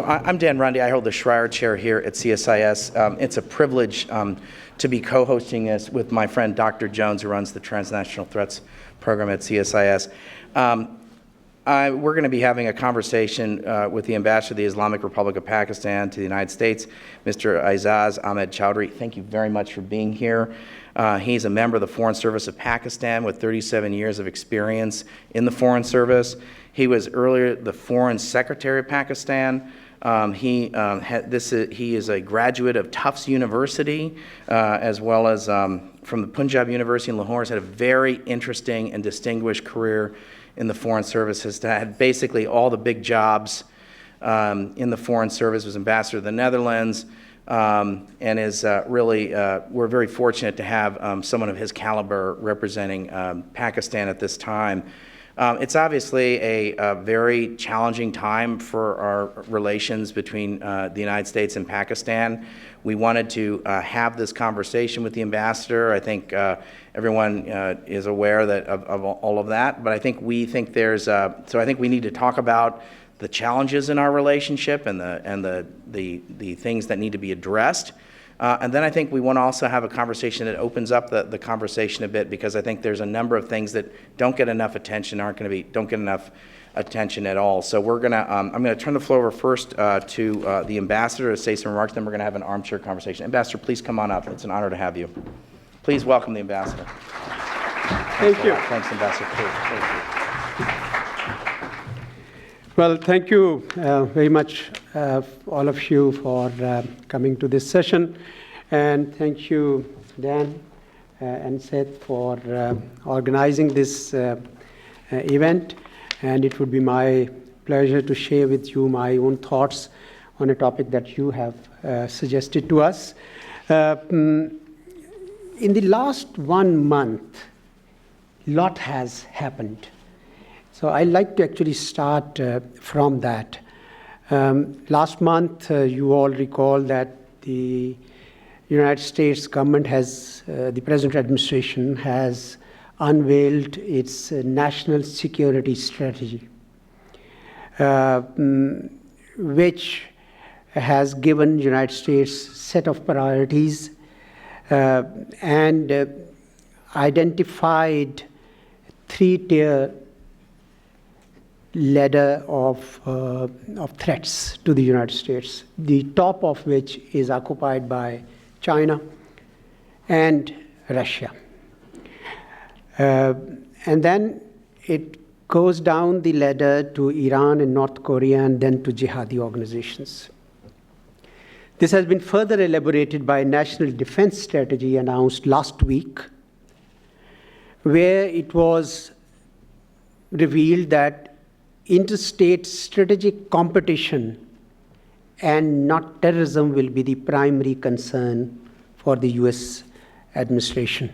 I'm Dan Rundy. I hold the Schreier Chair here at CSIS. It's a privilege to be co-hosting this with my friend Dr. Jones, who runs the Transnational Threats Program at CSIS. We're going to be having a conversation with the Ambassador of the Islamic Republic of Pakistan to the United States, Mr. Aizaz Ahmed Chowdhury. Thank you very much for being here. He's a member of the Foreign Service of Pakistan with 37 years of experience in the Foreign Service. He was earlier the Foreign Secretary of Pakistan. He is a graduate of Tufts University, as well as from the Punjab University in Lahore. He's had a very interesting and distinguished career in the Foreign Service. Has had basically all the big jobs in the Foreign Service. Was ambassador to the Netherlands, and is really, we're very fortunate to have someone of his caliber representing Pakistan at this time. It's obviously a very challenging time for our relations between the United States and Pakistan. We wanted to have this conversation with the ambassador. I think everyone is aware of all of that, but I think we think so I think we need to talk about the challenges in our relationship and the things that need to be addressed. And then I think we want to also have a conversation that opens up the conversation a bit, because I think there's a number of things that don't get enough attention, don't get enough attention at all. So I'm going to turn the floor over first to the ambassador to say some remarks, then we're going to have an armchair conversation. Ambassador, please come on up. It's an honor to have you. Please welcome the ambassador. Thank you. Thanks, Ambassador. Thank you. Well, thank you very much, all of you, for coming to this session. And thank you, Dan and Seth, for organizing this event. And it would be my pleasure to share with you my own thoughts on a topic that you have suggested to us. In the last 1 month, a lot has happened. So I'd like to actually start from that. Last month, you all recall that the United States government the present administration has unveiled its national security strategy, which has given the United States a set of priorities and identified three-tier ladder of threats to the United States, the top of which is occupied by China and Russia. And then it goes down the ladder to Iran and North Korea, and then to jihadi organizations. This has been further elaborated by a national defense strategy announced last week, where it was revealed that interstate strategic competition and not terrorism will be the primary concern for the US administration.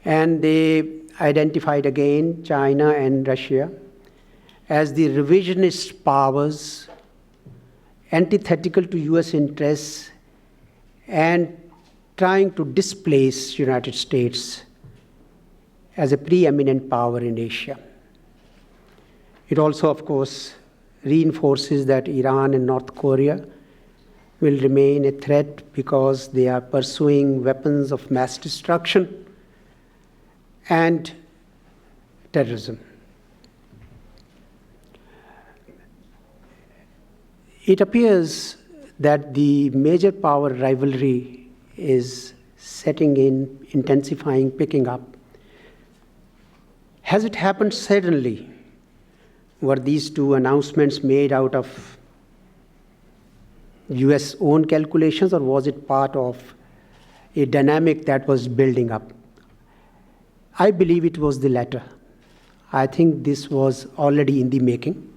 And they identified again China and Russia as the revisionist powers, antithetical to US interests, and trying to displace United States as a preeminent power in Asia. It also, of course, reinforces that Iran and North Korea will remain a threat because they are pursuing weapons of mass destruction and terrorism. It appears that the major power rivalry is setting in, intensifying, picking up. Has it happened suddenly? Were these two announcements made out of US own calculations, or was it part of a dynamic that was building up? I believe it was the latter. I think this was already in the making.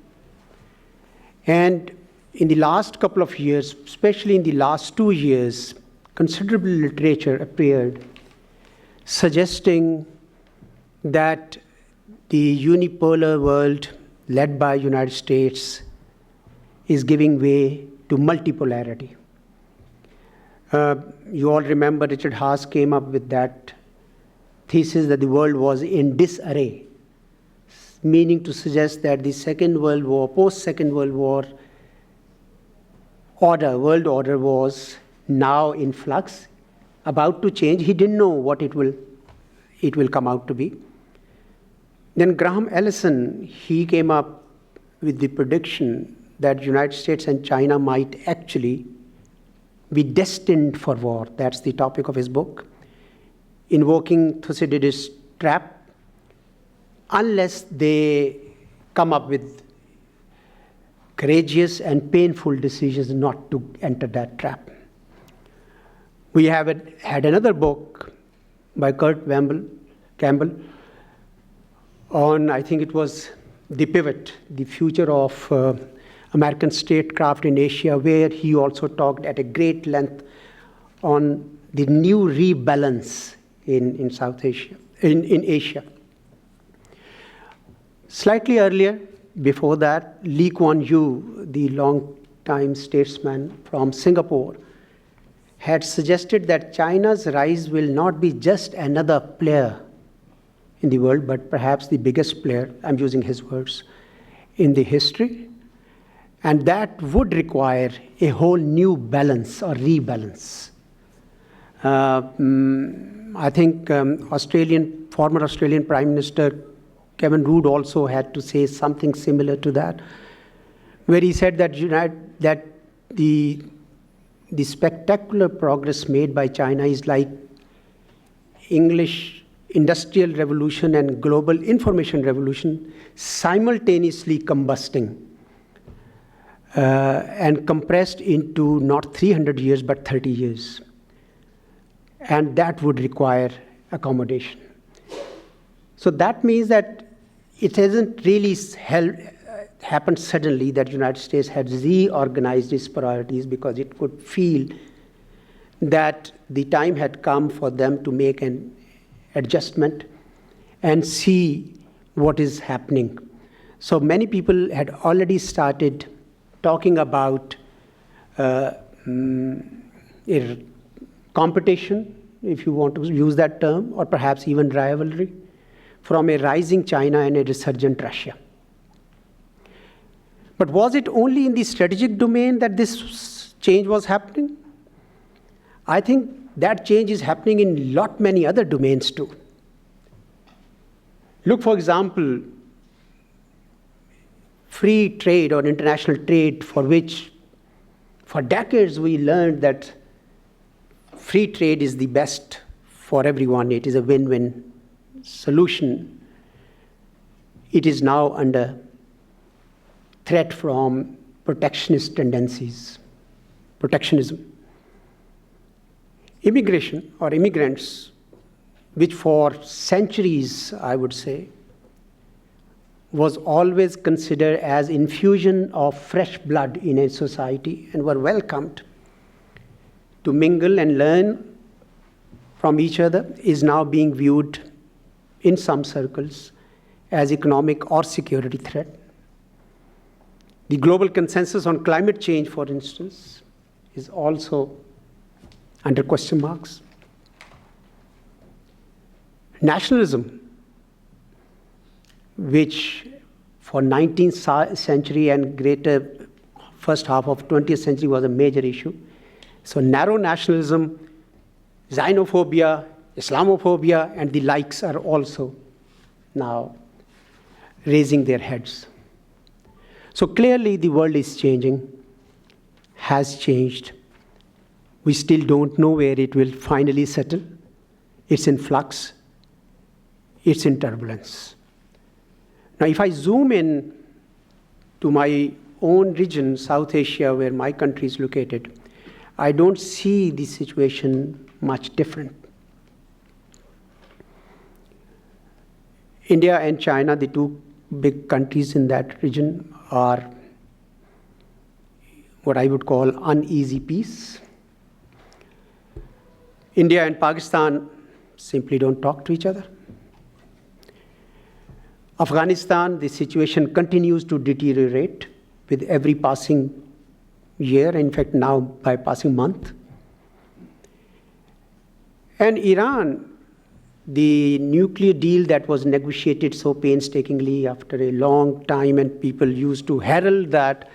And in the last couple of years, especially in the last 2 years, considerable literature appeared suggesting that the unipolar world led by United States is giving way to multipolarity. You all remember Richard Haas came up with that thesis that the world was in disarray, meaning to suggest that the Second World War, post-Second World War, world order was now in flux, about to change. He didn't know what it will come out to be. Then Graham Allison, he came up with the prediction that United States and China might actually be destined for war. That's the topic of his book, invoking Thucydides' trap, unless they come up with courageous and painful decisions not to enter that trap. We have had another book by Kurt Campbell on, I think it was The Pivot, the future of American statecraft in Asia, where he also talked at a great length on the new rebalance in South Asia, in Asia. Slightly earlier, before that, Lee Kuan Yew, the long-time statesman from Singapore, had suggested that China's rise will not be just another player in the world, but perhaps the biggest player, I'm using his words, in the history. And that would require a whole new balance or rebalance. I think former Australian Prime Minister Kevin Rudd also had to say something similar to that, where he said that the spectacular progress made by China is like English Industrial Revolution and Global Information Revolution simultaneously combusting and compressed into not 300 years but 30 years. And that would require accommodation. So that means that it hasn't really happened suddenly that the United States had reorganized its priorities, because it could feel that the time had come for them to make an adjustment and see what is happening. So many people had already started talking about a competition, if you want to use that term, or perhaps even rivalry, from a rising China and a resurgent Russia. But was it only in the strategic domain that this change was happening? I think that change is happening in many other domains too. Look, for example, free trade or international trade, for which for decades we learned that free trade is the best for everyone. It is a win-win solution. It is now under threat from protectionist tendencies, protectionism. Immigration or immigrants, which for centuries, I would say, was always considered as infusion of fresh blood in a society and were welcomed to mingle and learn from each other, is now being viewed in some circles as economic or security threat. The global consensus on climate change, for instance, is also under question marks. Nationalism, which for 19th century and greater first half of 20th century was a major issue. So narrow nationalism, xenophobia, Islamophobia, and the likes are also now raising their heads. So clearly the world is changing, has changed. We still don't know where it will finally settle. It's in flux. It's in turbulence. Now, if I zoom in to my own region, South Asia, where my country is located, I don't see the situation much different. India and China, the two big countries in that region, are what I would call uneasy peace. India and Pakistan simply don't talk to each other. Afghanistan, the situation continues to deteriorate with every passing year, in fact now by passing month. And Iran, the nuclear deal that was negotiated so painstakingly after a long time, and people used to herald that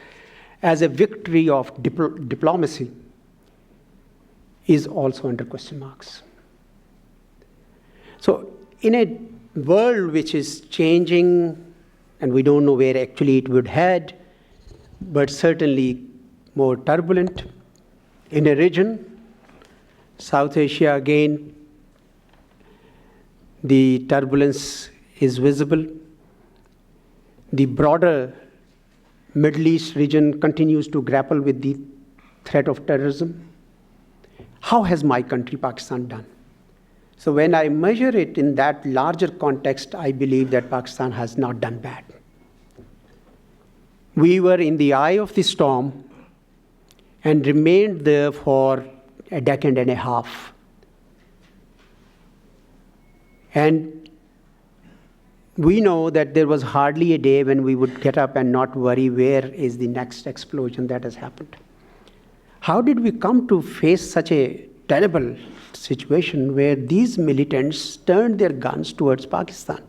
as a victory of diplomacy is also under question marks. So in a world which is changing, and we don't know where actually it would head, but certainly more turbulent, in a region, South Asia again, the turbulence is visible. The broader Middle East region continues to grapple with the threat of terrorism. How has my country, Pakistan, done? So when I measure it in that larger context, I believe that Pakistan has not done bad. We were in the eye of the storm and remained there for a decade and a half. And we know that there was hardly a day when we would get up and not worry where is the next explosion that has happened. How did we come to face such a terrible situation where these militants turned their guns towards Pakistan?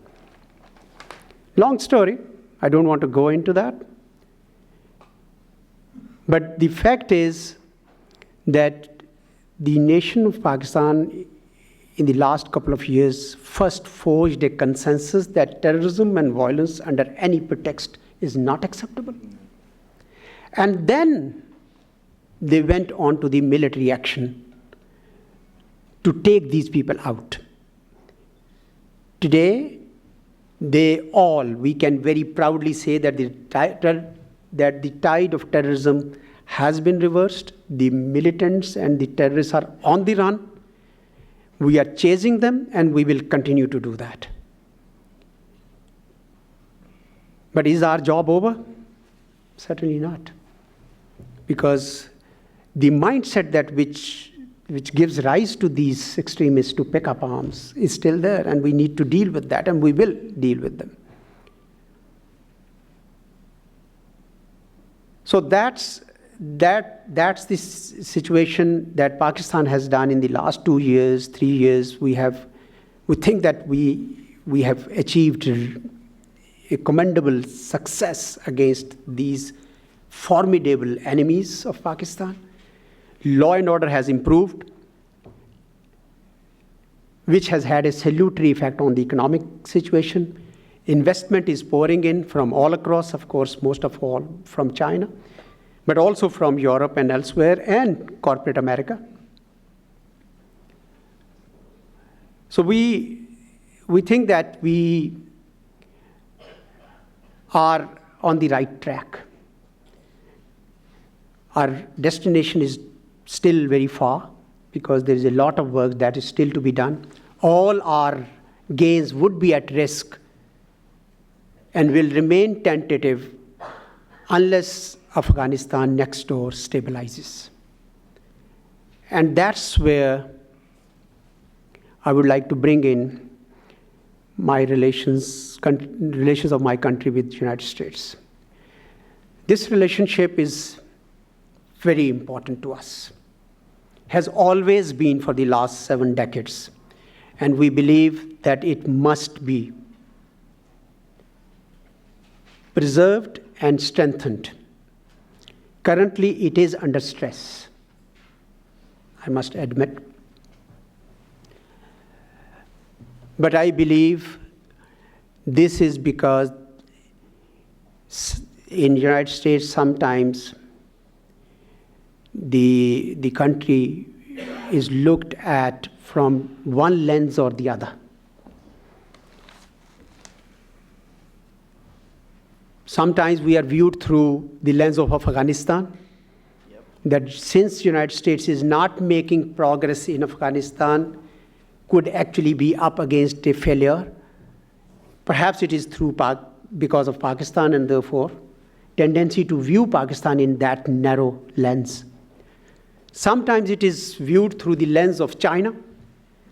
Long story, I don't want to go into that. But the fact is that the nation of Pakistan in the last couple of years first forged a consensus that terrorism and violence under any pretext is not acceptable. And then they went on to the military action to take these people out. Today, we can very proudly say that the tide of terrorism has been reversed. The militants and the terrorists are on the run. We are chasing them, and we will continue to do that. But is our job over? Certainly not. Because the mindset that which gives rise to these extremists to pick up arms is still there, and we need to deal with that, and we will deal with them. So that's the situation that Pakistan has done in the last 2 years, 3 years. We think that we have achieved a commendable success against these formidable enemies of Pakistan. Law and order has improved, which has had a salutary effect on the economic situation. Investment is pouring in from all across, of course, most of all from China, but also from Europe and elsewhere, and corporate America. So we think that we are on the right track. Our destination is still very far because there is a lot of work that is still to be done. All our gains would be at risk and will remain tentative unless Afghanistan next door stabilizes. And that's where I would like to bring in my relations of my country with the United States. This relationship is very important to us, has always been for the last 7 decades, and we believe that it must be preserved and strengthened. Currently, it is under stress, I must admit. But I believe this is because in the United States, sometimes the country is looked at from one lens or the other. Sometimes we are viewed through the lens of Afghanistan, that since the United States is not making progress in Afghanistan, could actually be up against a failure. Perhaps it is because of Pakistan, and therefore tendency to view Pakistan in that narrow lens. Sometimes it is viewed through the lens of China,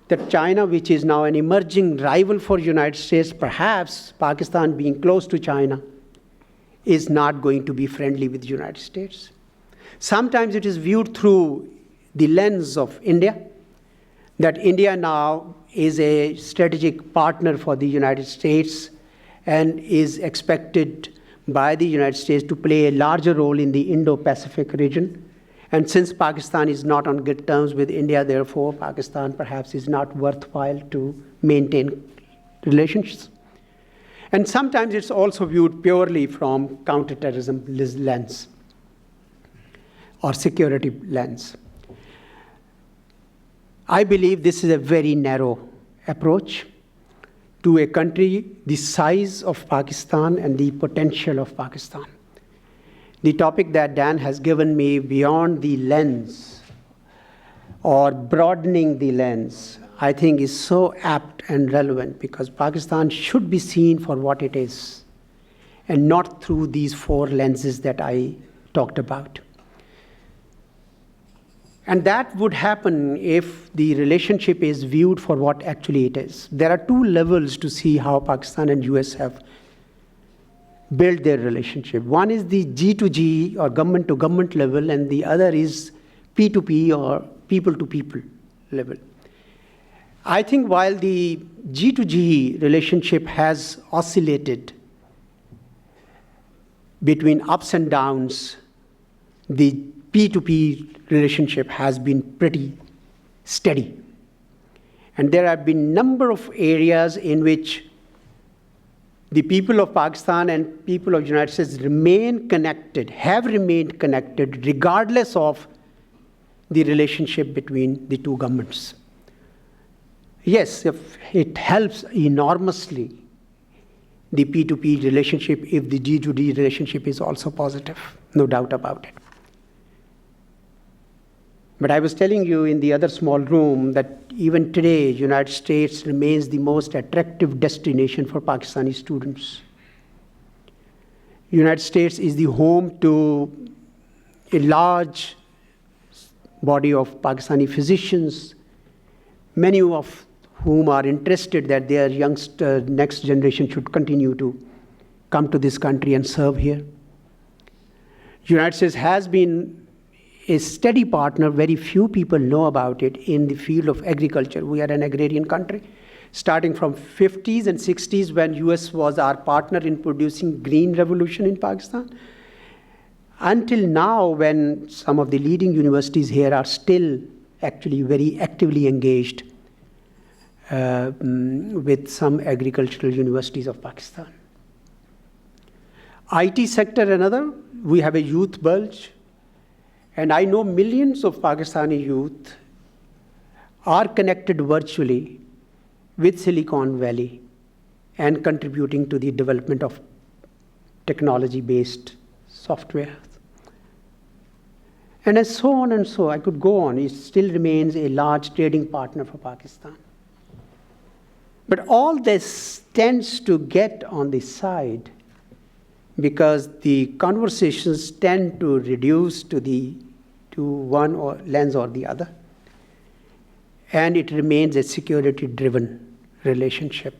that China, which is now an emerging rival for the United States, perhaps Pakistan being close to China, is not going to be friendly with the United States. Sometimes it is viewed through the lens of India, that India now is a strategic partner for the United States and is expected by the United States to play a larger role in the Indo-Pacific region. And since Pakistan is not on good terms with India, therefore, Pakistan perhaps is not worthwhile to maintain relations. And sometimes it's also viewed purely from counterterrorism lens or security lens. I believe this is a very narrow approach to a country the size of Pakistan and the potential of Pakistan. The topic that Dan has given me, beyond the lens or broadening the lens, I think is so apt and relevant, because Pakistan should be seen for what it is and not through these four lenses that I talked about. And that would happen if the relationship is viewed for what actually it is. There are two levels to see how Pakistan and US have built their relationship. One is the G2G or government to government level, and the other is P2P or people to people level. I think while the G2G relationship has oscillated between ups and downs, the P2P relationship has been pretty steady. And there have been a number of areas in which the people of Pakistan and people of the United States remain connected, have remained connected, regardless of the relationship between the two governments. Yes, if it helps enormously, the P2P relationship, if the G2D relationship is also positive, no doubt about it. But I was telling you in the other small room that even today, the United States remains the most attractive destination for Pakistani students. The United States is the home to a large body of Pakistani physicians, many of whom are interested that their next generation should continue to come to this country and serve here. The United States has been a steady partner. Very few people know about it in the field of agriculture. We are an agrarian country. Starting from 50s and 60s, when US was our partner in producing green revolution in Pakistan, until now, when some of the leading universities here are still actually very actively engaged with some agricultural universities of Pakistan. IT sector, another, we have a youth bulge. And I know millions of Pakistani youth are connected virtually with Silicon Valley and contributing to the development of technology-based software. And so on and so, I could go on. It still remains a large trading partner for Pakistan. But all this tends to get on the side because the conversations tend to reduce to one lens or the other. And it remains a security-driven relationship.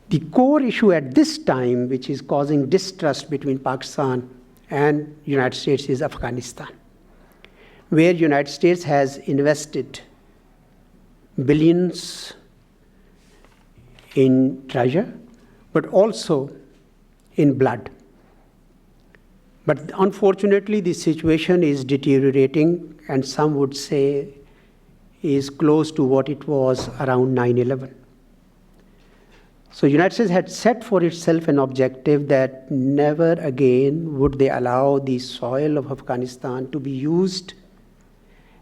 The core issue at this time, which is causing distrust between Pakistan and the United States, is Afghanistan, where the United States has invested billions in treasure, but also in blood. But unfortunately, the situation is deteriorating, and some would say is close to what it was around 9/11. So the United States had set for itself an objective that never again would they allow the soil of Afghanistan to be used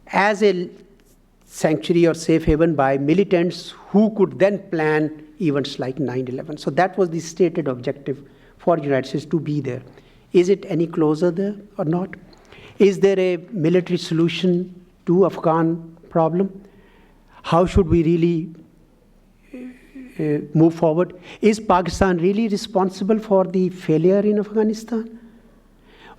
as a sanctuary or safe haven by militants who could then plan events like 9/11. So that was the stated objective for the United States to be there. Is it any closer there or not? Is there a military solution to Afghan problem? How should we really move forward? Is Pakistan really responsible for the failure in Afghanistan?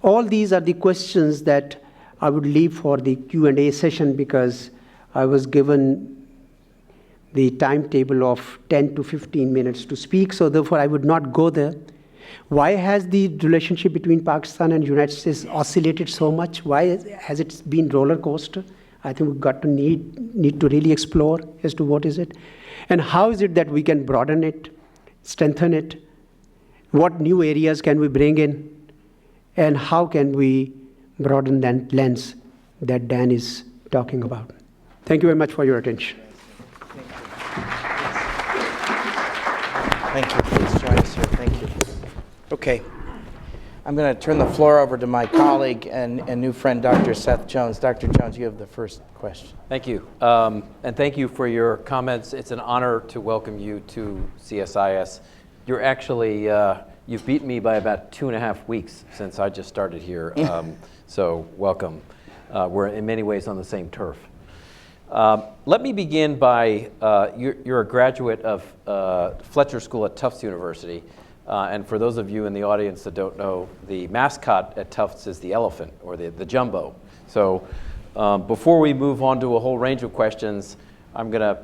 All these are the questions that I would leave for the Q&A session, because I was given the timetable of 10 to 15 minutes to speak, so therefore I would not go there. Why has the relationship between Pakistan and the United States oscillated so much? Why has it been roller coaster? I think we've got to need to really explore as to what is it. And how is it that we can broaden it strengthen it? What new areas can we bring in? And how can we broaden that lens that Dan is talking about? Thank you very much for your attention. Thank you. Please join us here. Thank you. Okay. I'm going to turn the floor over to my colleague and new friend, Dr. Seth Jones. Dr. Jones, you have the first question. Thank you. And thank you for your comments. It's an honor to welcome you to CSIS. You're actually, you've beaten me by about 2.5 weeks since I just started here. So welcome. We're in many ways on the same turf. Let me begin by, you're a graduate of Fletcher School at Tufts University. And for those of you in the audience that don't know, the mascot at Tufts is the elephant, or the jumbo. So before we move on to a whole range of questions, I'm going to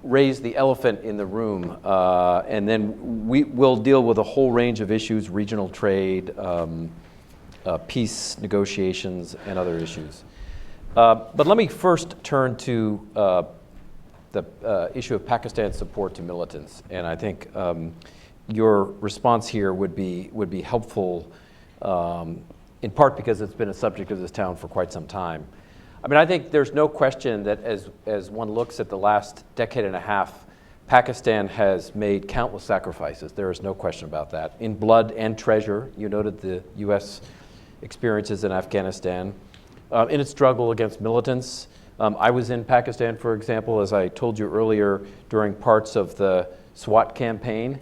raise the elephant in the room, and then we will deal with a whole range of issues: regional trade, peace negotiations, and other issues. But let me first turn to the issue of Pakistan's support to militants, and I think your response here would be helpful, in part because it's been a subject of this town for quite some time. I mean, I think there's no question that as one looks at the last decade and a half, Pakistan has made countless sacrifices. There is no question about that, in blood and treasure. You noted the U.S. experiences in Afghanistan. In its struggle against militants. I was in Pakistan, for example, as I told you earlier, during parts of the SWAT campaign.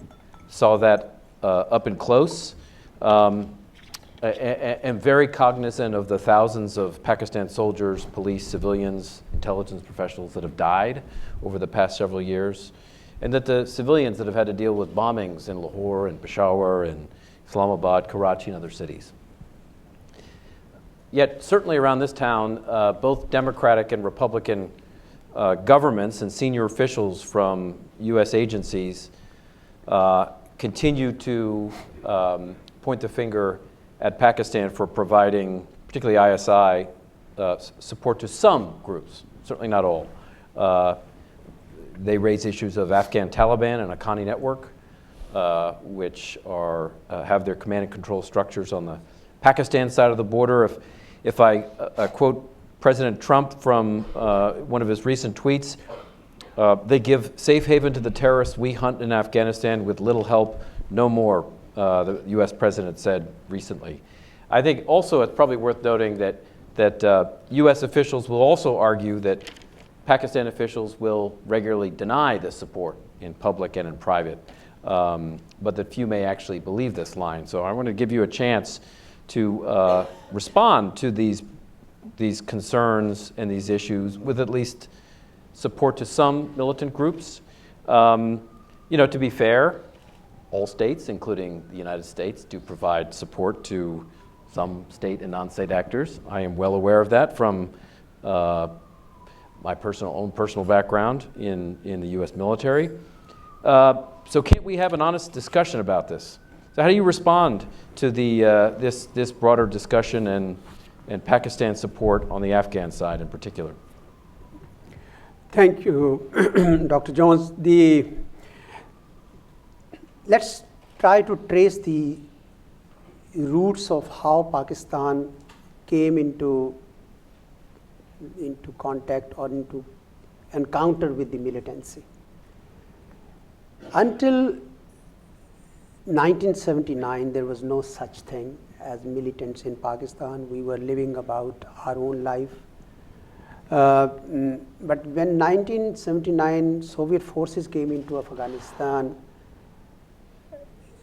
Saw that up and close. Am very cognizant of the thousands of Pakistan soldiers, police, civilians, intelligence professionals that have died over the past several years, and that the civilians that have had to deal with bombings in Lahore and Peshawar and Islamabad, Karachi, and other cities. Yet, certainly around this town, both Democratic and Republican governments and senior officials from U.S. agencies continue to point the finger at Pakistan for providing, particularly ISI, support to some groups, certainly not all. They raise issues of Afghan Taliban and Haqqani network, which have their command and control structures on the Pakistan side of the border. If I quote President Trump from one of his recent tweets, they give safe haven to the terrorists we hunt in Afghanistan with little help, no more, the U.S. president said recently. I think also it's probably worth noting that U.S. officials will also argue that Pakistan officials will regularly deny this support in public and in private, but that few may actually believe this line. So I want to give you a chance to respond to these concerns and these issues with at least support to some militant groups. To be fair, all states, including the United States, do provide support to some state and non-state actors. I am well aware of that from my own personal background in the U.S. military. So can't we have an honest discussion about this? So how do you respond to this broader discussion and Pakistan's support on the Afghan side in particular? Thank you, Dr. Jones. Let's try to trace the roots of how Pakistan came into contact or into encounter with the militancy. Until 1979, there was no such thing as militants in Pakistan. We were living about our own life. But when 1979 Soviet forces came into Afghanistan,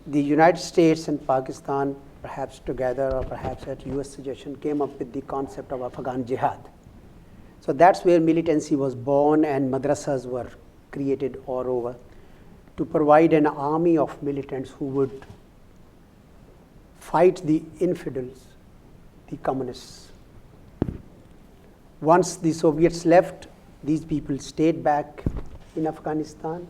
the United States and Pakistan, perhaps together or perhaps at US suggestion, came up with the concept of Afghan jihad. So that's where militancy was born, and madrasas were created all over to provide an army of militants who would fight the infidels, the communists. Once the Soviets left, these people stayed back in Afghanistan.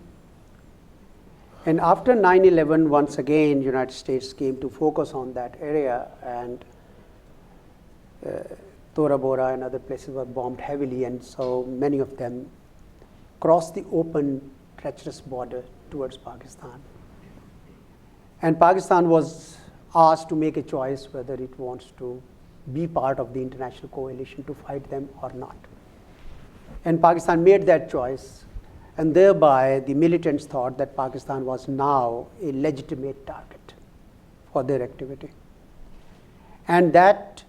And after 9/11, once again, United States came to focus on that area, and Tora Bora and other places were bombed heavily, and so many of them crossed the open, treacherous border towards Pakistan. And Pakistan was asked to make a choice whether it wants to be part of the international coalition to fight them or not. And Pakistan made that choice, and thereby the militants thought that Pakistan was now a legitimate target for their activity. And that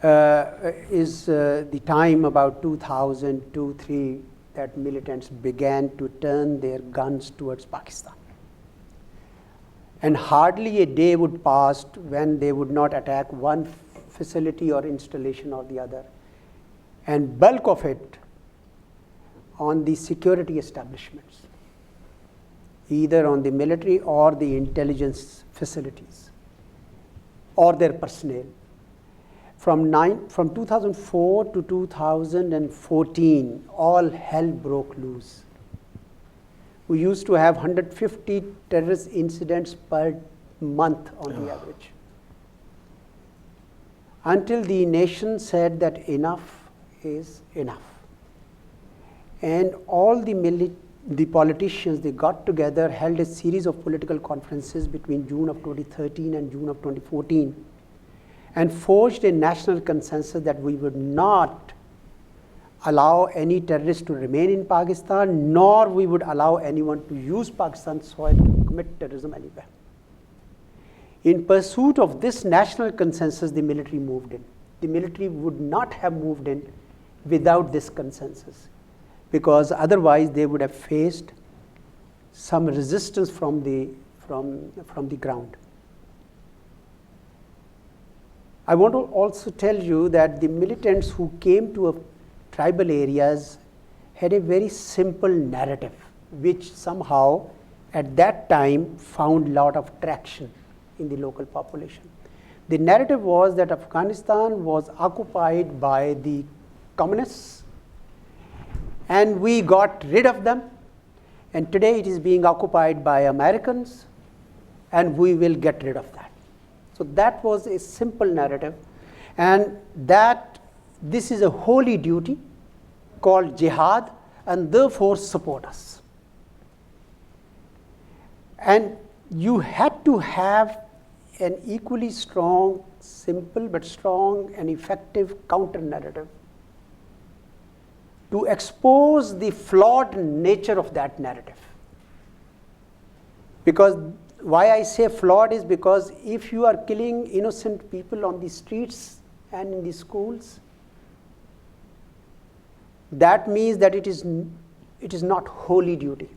is the time about 2002-03 that militants began to turn their guns towards Pakistan. And hardly a day would pass when they would not attack one facility or installation or the other, and bulk of it on the security establishments, either on the military or the intelligence facilities or their personnel. From 2004 to 2014, all hell broke loose. We used to have 150 terrorist incidents per month on the average. Until the nation said that enough is enough. And all the politicians, they got together, held a series of political conferences between June of 2013 and June of 2014, and forged a national consensus that we would not allow any terrorist to remain in Pakistan, nor we would allow anyone to use Pakistan's soil to commit terrorism anywhere. In pursuit of this national consensus, the military moved in. The military would not have moved in without this consensus, because otherwise they would have faced some resistance from the ground. I want to also tell you that the militants who came to tribal areas had a very simple narrative, which somehow at that time found a lot of traction in the local population. The narrative was that Afghanistan was occupied by the communists, and we got rid of them, and today it is being occupied by Americans, and we will get rid of that. So that was a simple narrative, and that this is a holy duty called jihad, and therefore support us. And you had to have an equally strong, simple but strong and effective counter narrative to expose the flawed nature of that narrative. Because why I say flawed is because if you are killing innocent people on the streets and in the schools, that means that it is not holy duty.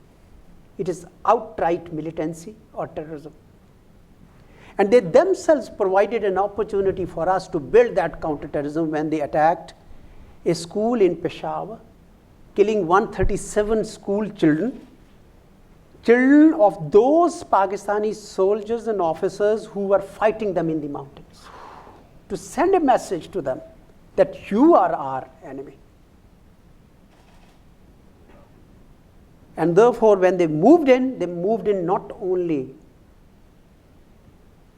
It is outright militancy or terrorism. And they themselves provided an opportunity for us to build that counterterrorism when they attacked a school in Peshawar, killing 137 school children of those Pakistani soldiers and officers who were fighting them in the mountains, to send a message to them that you are our enemy. And therefore, when they moved in not only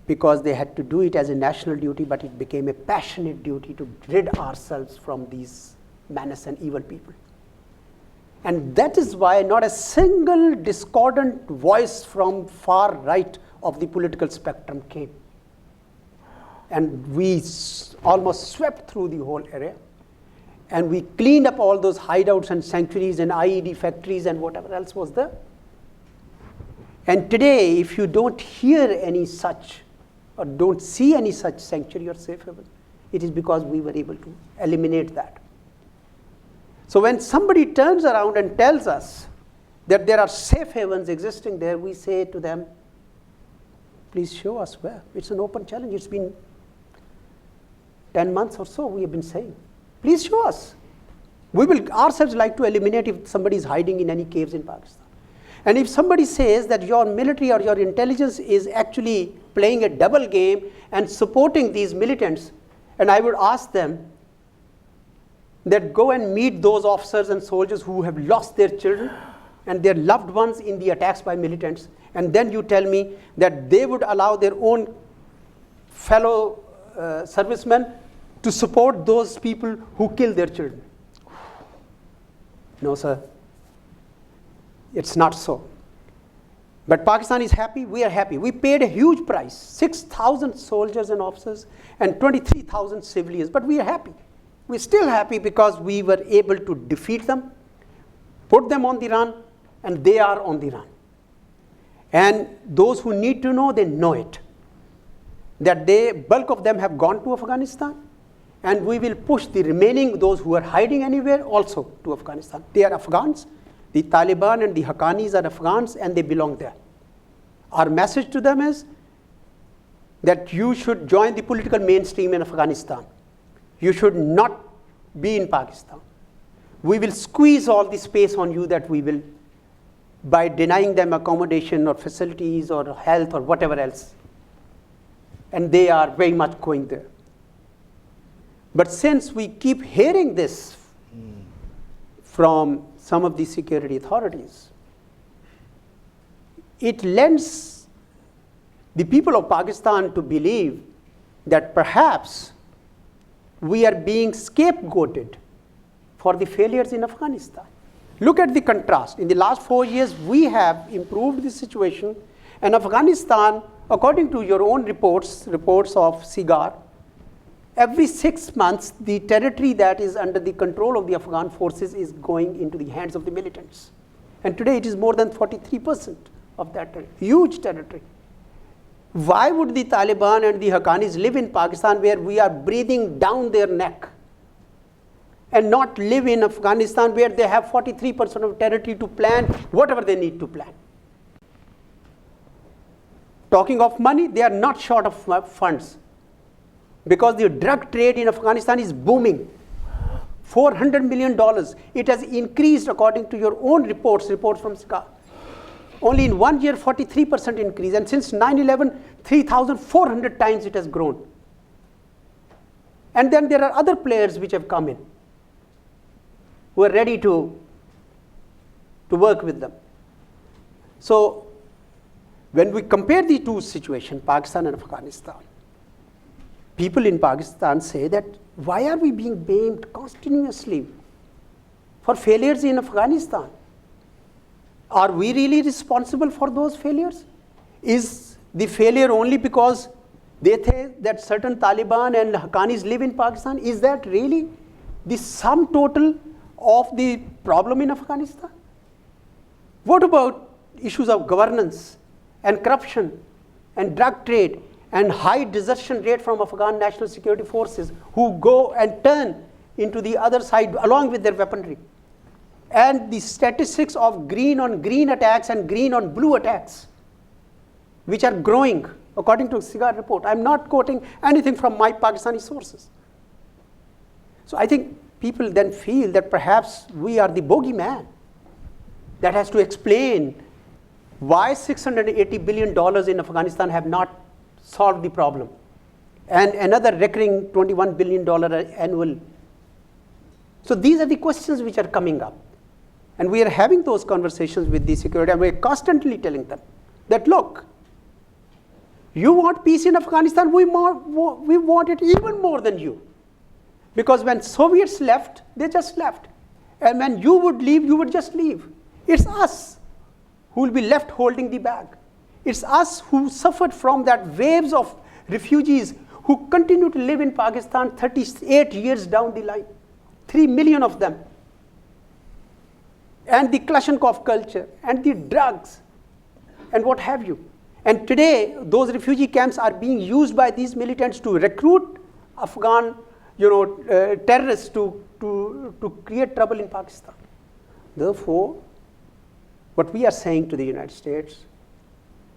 because they had to do it as a national duty, but it became a passionate duty to rid ourselves from these menace and evil people. And that is why not a single discordant voice from far right of the political spectrum came. And we almost swept through the whole area. And we cleaned up all those hideouts and sanctuaries and IED factories and whatever else was there. And today, if you don't hear any such or don't see any such sanctuary or safe haven, it is because we were able to eliminate that. So when somebody turns around and tells us that there are safe havens existing there, we say to them, please show us where. It's an open challenge. It's been 10 months or so we have been saying. Please show us. We will ourselves like to eliminate if somebody is hiding in any caves in Pakistan. And if somebody says that your military or your intelligence is actually playing a double game and supporting these militants, and I would ask them that go and meet those officers and soldiers who have lost their children and their loved ones in the attacks by militants, and then you tell me that they would allow their own fellow servicemen to support those people who kill their children. No, sir. It's not so. But Pakistan is happy, we are happy. We paid a huge price, 6,000 soldiers and officers and 23,000 civilians, but we are happy. We're still happy because we were able to defeat them, put them on the run, and they are on the run. And those who need to know, they know it. That bulk of them have gone to Afghanistan, and we will push the remaining, those who are hiding anywhere, also to Afghanistan. They are Afghans. The Taliban and the Haqqanis are Afghans, and they belong there. Our message to them is that you should join the political mainstream in Afghanistan. You should not be in Pakistan. We will squeeze all the space on you that we will, by denying them accommodation or facilities or health or whatever else. And they are very much going there. But since we keep hearing this from some of the security authorities, it lends the people of Pakistan to believe that perhaps we are being scapegoated for the failures in Afghanistan. Look at the contrast. In the last 4 years, we have improved the situation, and Afghanistan, according to your own reports of SIGAR, every 6 months, the territory that is under the control of the Afghan forces is going into the hands of the militants. And today it is more than 43% of that territory, huge territory. Why would the Taliban and the Haqqanis live in Pakistan where we are breathing down their neck, and not live in Afghanistan where they have 43% of territory to plan whatever they need to plan? Talking of money, they are not short of funds, because the drug trade in Afghanistan is booming. $400 million. It has increased according to your own reports from SIGAR. Only in 1 year, 43% increase. And since 9/11, 3,400 times it has grown. And then there are other players which have come in, who are ready to work with them. So when we compare the two situations, Pakistan and Afghanistan, people in Pakistan say that, why are we being blamed continuously for failures in Afghanistan? Are we really responsible for those failures? Is the failure only because they think that certain Taliban and Haqqanis live in Pakistan? Is that really the sum total of the problem in Afghanistan? What about issues of governance and corruption and drug trade and high desertion rate from Afghan national security forces, who go and turn into the other side along with their weaponry? And the statistics of green on green attacks and green on blue attacks, which are growing according to a SIGAR report. I'm not quoting anything from my Pakistani sources. So I think people then feel that perhaps we are the bogeyman that has to explain why $680 billion in Afghanistan have not solved the problem, and another recurring $21 billion annual. So these are the questions which are coming up. And we are having those conversations with the security, and we're constantly telling them that, look, you want peace in Afghanistan, we want it even more than you. Because when Soviets left, they just left. And when you would leave, you would just leave. It's us who will be left holding the bag. It's us who suffered from that waves of refugees who continue to live in Pakistan 38 years down the line, 3 million of them. And the Kalashnikov culture, and the drugs, and what have you. And today, those refugee camps are being used by these militants to recruit Afghan, terrorists to create trouble in Pakistan. Therefore, what we are saying to the United States,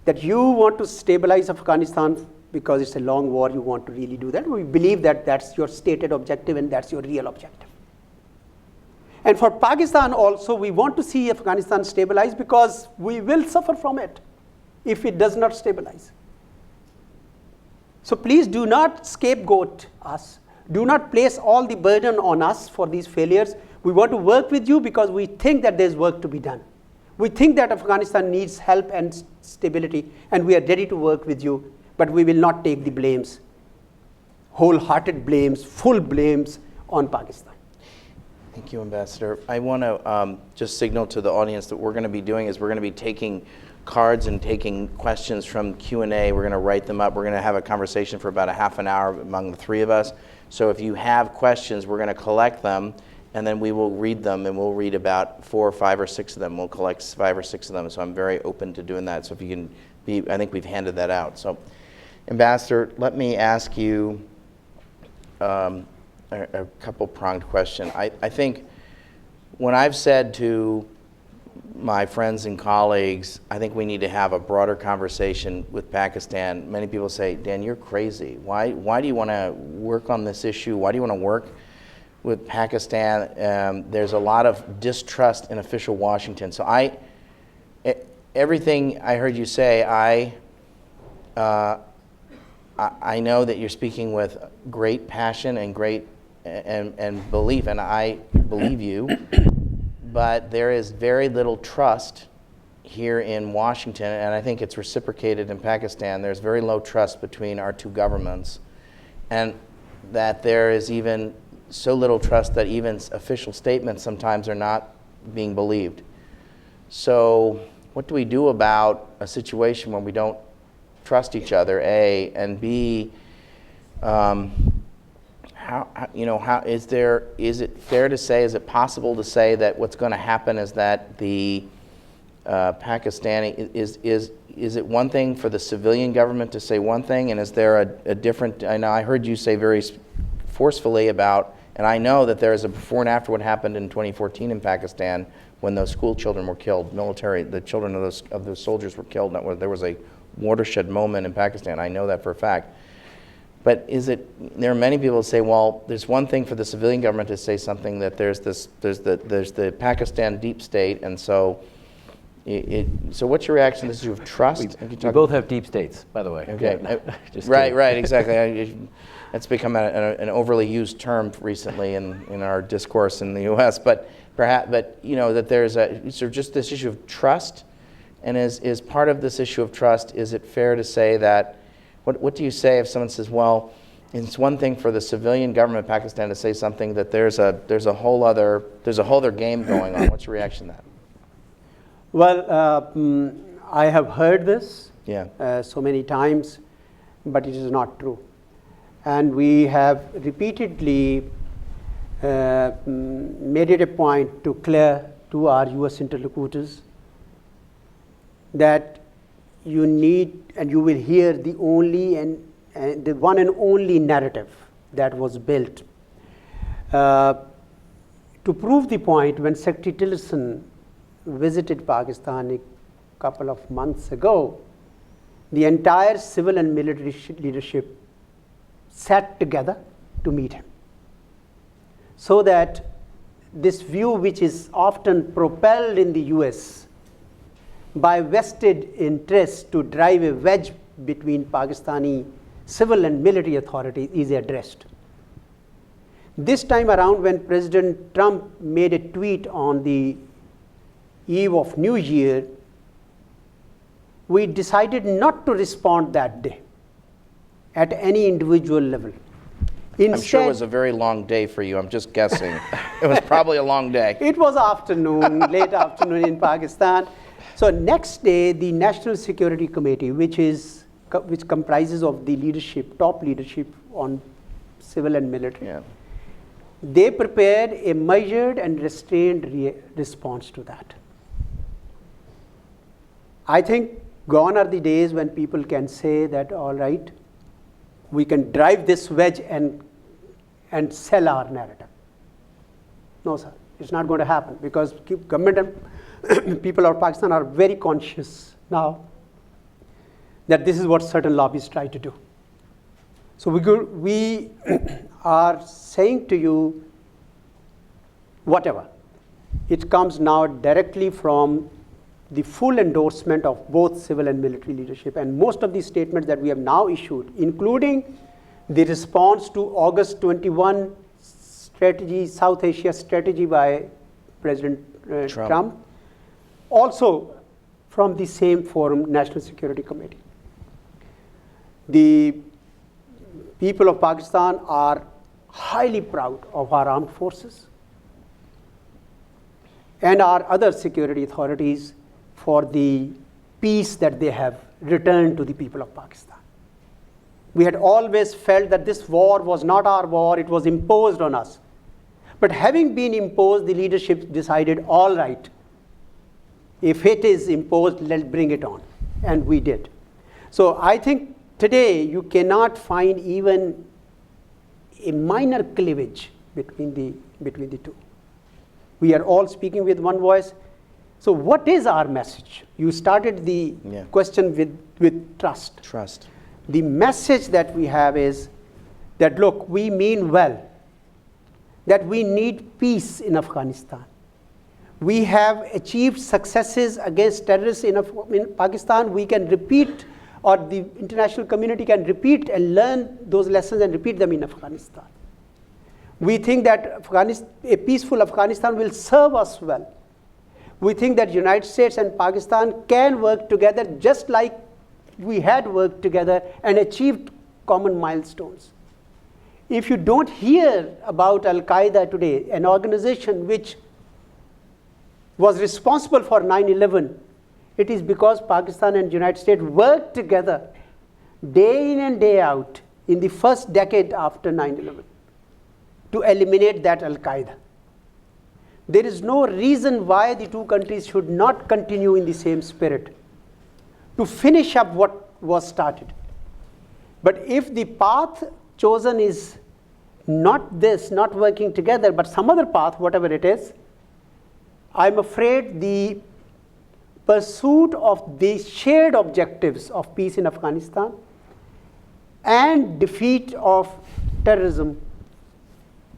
that you want to stabilize Afghanistan because it's a long war, you want to really do that. We believe that that's your stated objective and that's your real objective. And for Pakistan also, we want to see Afghanistan stabilize because we will suffer from it if it does not stabilize. So please do not scapegoat us. Do not place all the burden on us for these failures. We want to work with you because we think that there's work to be done. We think that Afghanistan needs help and stability, and we are ready to work with you, but we will not take the blames, wholehearted blames, full blames on Pakistan. Thank you, Ambassador. I want to just signal to the audience that we're going to be doing is we're going to be taking cards and taking questions from Q&A. We're going to write them up. We're going to have a conversation for about a half an hour among the three of us. So if you have questions, we're going to collect them, and then we will read them, and we'll read about 4 or 5 or 6 of them. We'll collect 5 or 6 of them, so I'm very open to doing that. So if you can be, I think we've handed that out. So, Ambassador, let me ask you a couple-pronged question. I think when I've said to my friends and colleagues, I think we need to have a broader conversation with Pakistan. Many people say, Dan, you're crazy. Why do you want to work on this issue? Why do you want to work with Pakistan? There's a lot of distrust in official Washington. So everything I heard you say, I know that you're speaking with great passion and great and belief, and I believe you. But there is very little trust here in Washington, and I think it's reciprocated in Pakistan. There's very low trust between our two governments, and that there is even so little trust that even official statements sometimes are not being believed. So what do we do about a situation when we don't trust each other, A, and B, is it fair to say, is it possible to say that what's going to happen is that the Pakistani, is it one thing for the civilian government to say one thing, and is there a different, I know I heard you say very forcefully about, and I know that there is a before and after what happened in 2014 in Pakistan when those school children were killed, the children of those soldiers were killed, there was a watershed moment in Pakistan, I know that for a fact. But there are many people who say, well, there's one thing for the civilian government to say something, that there's the Pakistan deep state, and so so what's your reaction to this issue of trust? We both have deep states, by the way. Okay. Just right, exactly. It's become an overly used term recently in our discourse in the U.S. But that there's just this issue of trust, and is part of this issue of trust. Is it fair to say that? What do you say if someone says, well, it's one thing for the civilian government of Pakistan to say something, that there's a whole other game going on? What's your reaction to that? Well, I have heard this so many times, but it is not true. And we have repeatedly made it a point to clear to our US interlocutors that you need, and you will hear the only and the one and only narrative that was built. To prove the point, when Secretary Tillerson visited Pakistan a couple of months ago, the entire civil and military leadership sat together to meet him. So that this view, which is often propelled in the US by vested interests to drive a wedge between Pakistani civil and military authorities, is addressed. This time around, when President Trump made a tweet on the eve of New Year, we decided not to respond that day at any individual level. Instead, I'm sure it was a very long day for you. I'm just guessing. It was probably a long day. It was afternoon, late afternoon in Pakistan. So next day, the National Security Committee, which comprises of the top leadership on civil and military, they prepared a measured and restrained response to that. I think gone are the days when people can say that, all right, we can drive this wedge and sell our narrative. No, sir, it's not going to happen, because government and people of Pakistan are very conscious now that this is what certain lobbyists try to do. So we are saying to you, whatever, it comes now directly from the full endorsement of both civil and military leadership, and most of these statements that we have now issued, including the response to August 21 strategy, South Asia strategy by President Trump, also from the same forum, National Security Committee. The people of Pakistan are highly proud of our armed forces and our other security authorities for the peace that they have returned to the people of Pakistan. We had always felt that this war was not our war, it was imposed on us. But having been imposed, the leadership decided, all right, if it is imposed, let's bring it on. And we did. So I think today you cannot find even a minor cleavage between the two. We are all speaking with one voice. So what is our message? You started the question with trust. Trust. The message that we have is that, look, we mean well, that we need peace in Afghanistan. We have achieved successes against terrorists in Pakistan. We can repeat, or the international community can repeat and learn those lessons and repeat them in Afghanistan. We think that a peaceful Afghanistan will serve us well. We think that United States and Pakistan can work together just like we had worked together and achieved common milestones. If you don't hear about Al-Qaeda today, an organization which was responsible for 9/11, it is because Pakistan and United States worked together day in and day out in the first decade after 9/11 to eliminate that Al-Qaeda. There is no reason why the two countries should not continue in the same spirit to finish up what was started. But if the path chosen is not this, not working together, but some other path, whatever it is, I'm afraid the pursuit of the shared objectives of peace in Afghanistan and defeat of terrorism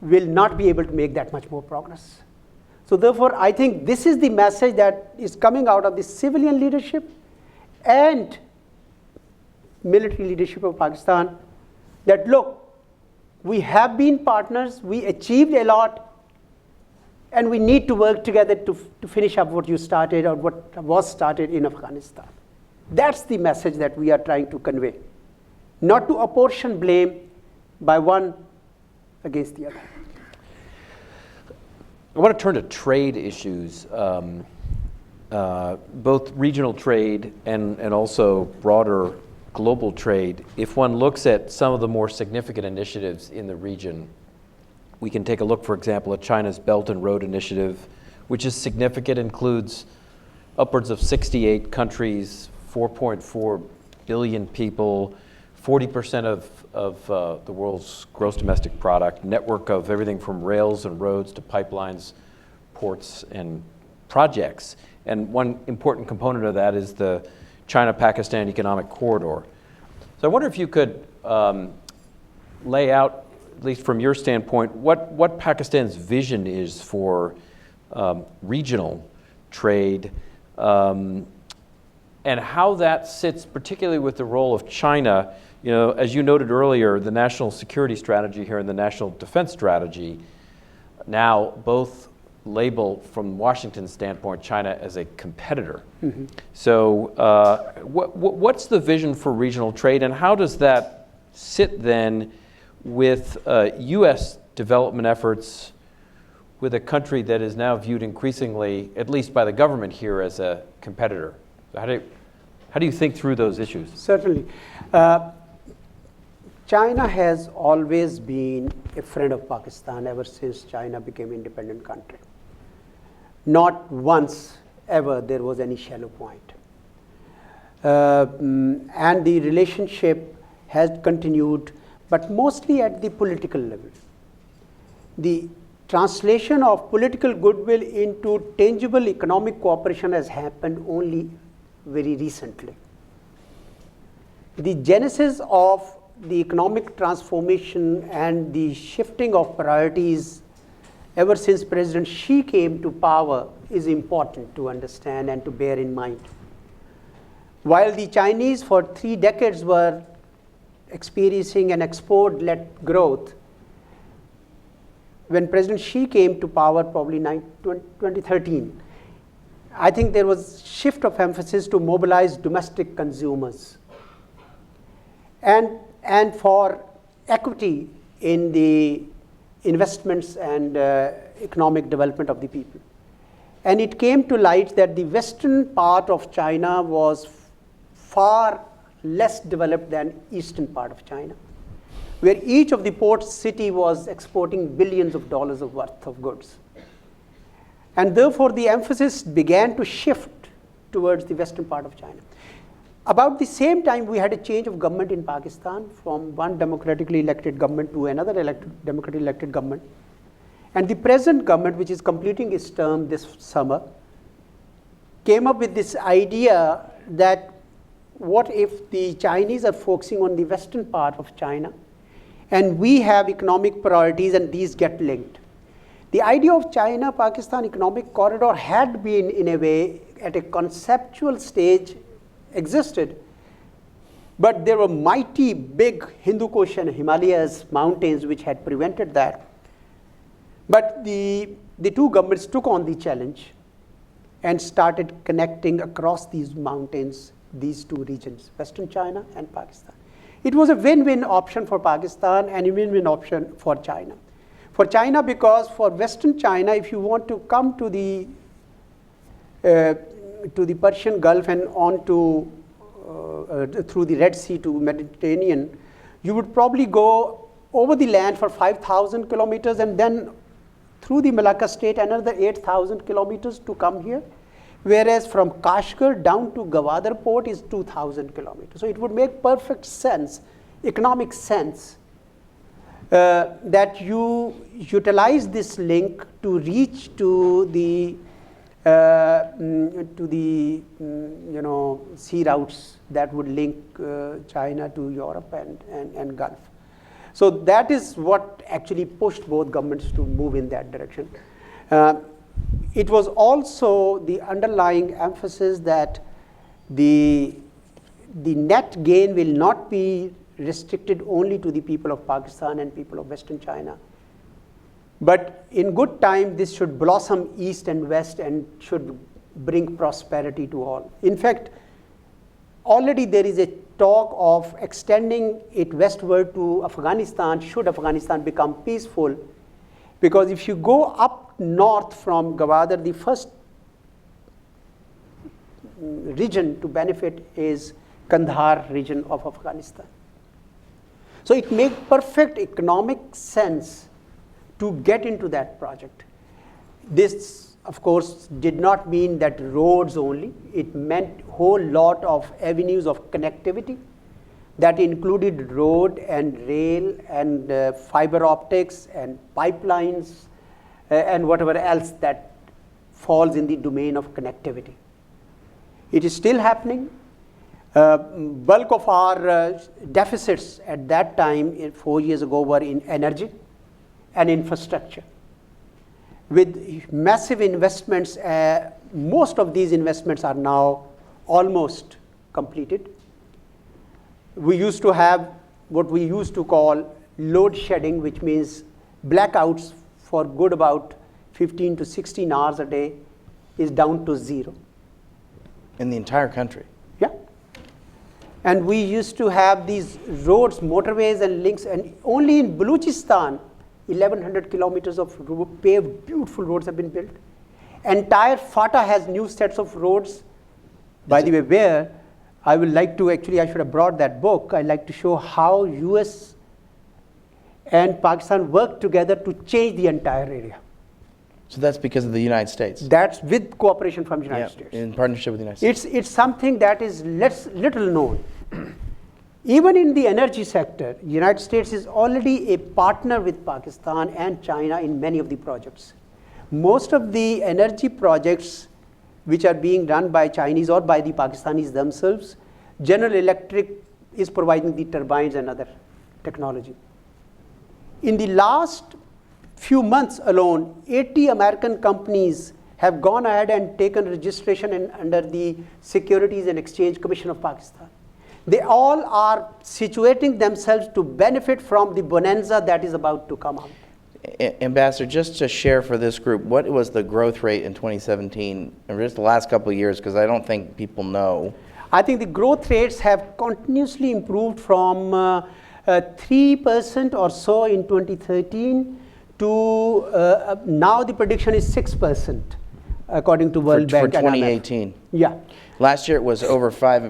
will not be able to make that much more progress. So therefore, I think this is the message that is coming out of the civilian leadership and military leadership of Pakistan, that look, we have been partners, we achieved a lot, and we need to work together to finish up what you started or what was started in Afghanistan. That's the message that we are trying to convey. Not to apportion blame by one against the other. I want to turn to trade issues, both regional trade and also broader global trade. If one looks at some of the more significant initiatives in the region, we can take a look, for example, at China's Belt and Road Initiative, which is significant, includes upwards of 68 countries, 4.4 billion people, 40% of the world's gross domestic product, network of everything from rails and roads to pipelines, ports, and projects. And one important component of that is the China-Pakistan Economic Corridor. So I wonder if you could lay out, at least from your standpoint, what Pakistan's vision is for regional trade, and how that sits particularly with the role of China. You know, as you noted earlier, the national security strategy here and the national defense strategy now both label, from Washington's standpoint, China as a competitor. Mm-hmm. So what's the vision for regional trade, and how does that sit then with U.S. development efforts with a country that is now viewed increasingly, at least by the government here, as a competitor? How do you think through those issues? Certainly. China has always been a friend of Pakistan ever since China became an independent country. Not once ever there was any shallow point. And the relationship has continued, but mostly at the political level. The translation of political goodwill into tangible economic cooperation has happened only very recently. The genesis of the economic transformation and the shifting of priorities ever since President Xi came to power is important to understand and to bear in mind. While the Chinese for 3 decades were experiencing an export-led growth, when President Xi came to power, probably 2013, I think there was shift of emphasis to mobilize domestic consumers and for equity in the investments and economic development of the people. And it came to light that the western part of China was far less developed than eastern part of China, where each of the port city was exporting billions of dollars of worth of goods. And therefore, the emphasis began to shift towards the western part of China. About the same time, we had a change of government in Pakistan from one democratically elected government to another democratically elected government. And the present government, which is completing its term this summer, came up with this idea that what if the Chinese are focusing on the western part of China, and we have economic priorities and these get linked. The idea of China-Pakistan economic corridor had been, in a way, at a conceptual stage, existed, but there were mighty big Hindu Kush and Himalayas mountains which had prevented that. But the two governments took on the challenge and started connecting across these mountains, these two regions, Western China and Pakistan. It was a win-win option for Pakistan and a win-win option for China. For China, because for Western China, if you want to come to the Persian Gulf and on to through the Red Sea to Mediterranean, you would probably go over the land for 5,000 kilometers and then through the Malacca state another 8,000 kilometers to come here. Whereas from Kashgar down to Gwadar port is 2,000 kilometers. So it would make perfect sense, economic sense, that you utilize this link to reach to the sea routes that would link China to Europe and Gulf. So that is what actually pushed both governments to move in that direction. It was also the underlying emphasis that the net gain will not be restricted only to the people of Pakistan and people of Western China. But in good time, this should blossom east and west and should bring prosperity to all. In fact, already there is a talk of extending it westward to Afghanistan, should Afghanistan become peaceful. Because if you go up north from Gwadar, the first region to benefit is Kandahar region of Afghanistan. So it makes perfect economic sense to get into that project. This, of course, did not mean that roads only. It meant a whole lot of avenues of connectivity that included road and rail and fiber optics and pipelines and whatever else that falls in the domain of connectivity. It is still happening. Bulk of our deficits at that time, 4 years ago, were in energy and infrastructure. With massive investments, most of these investments are now almost completed. We used to have what we used to call load shedding, which means blackouts for good about 15 to 16 hours a day is down to zero. In the entire country? Yeah. And we used to have these roads, motorways and links, and only in Balochistan, 1,100 kilometers of paved, beautiful roads have been built. Entire FATA has new sets of roads. By the way, where I would like to, actually I should have brought that book. I'd like to show how US and Pakistan worked together to change the entire area. So that's because of the United States? That's with cooperation from the United States. In partnership with the United States. It's something that is little known. Even in the energy sector, the United States is already a partner with Pakistan and China in many of the projects. Most of the energy projects which are being done by Chinese or by the Pakistanis themselves, General Electric is providing the turbines and other technology. In the last few months alone, 80 American companies have gone ahead and taken registration under the Securities and Exchange Commission of Pakistan. They all are situating themselves to benefit from the bonanza that is about to come out. Ambassador, just to share for this group, what was the growth rate in 2017, or just the last couple of years, because I don't think people know? I think the growth rates have continuously improved from 3% or so in 2013 to now the prediction is 6%. according to World for Bank and IMF. 2018. Yeah. Last year it was over 5%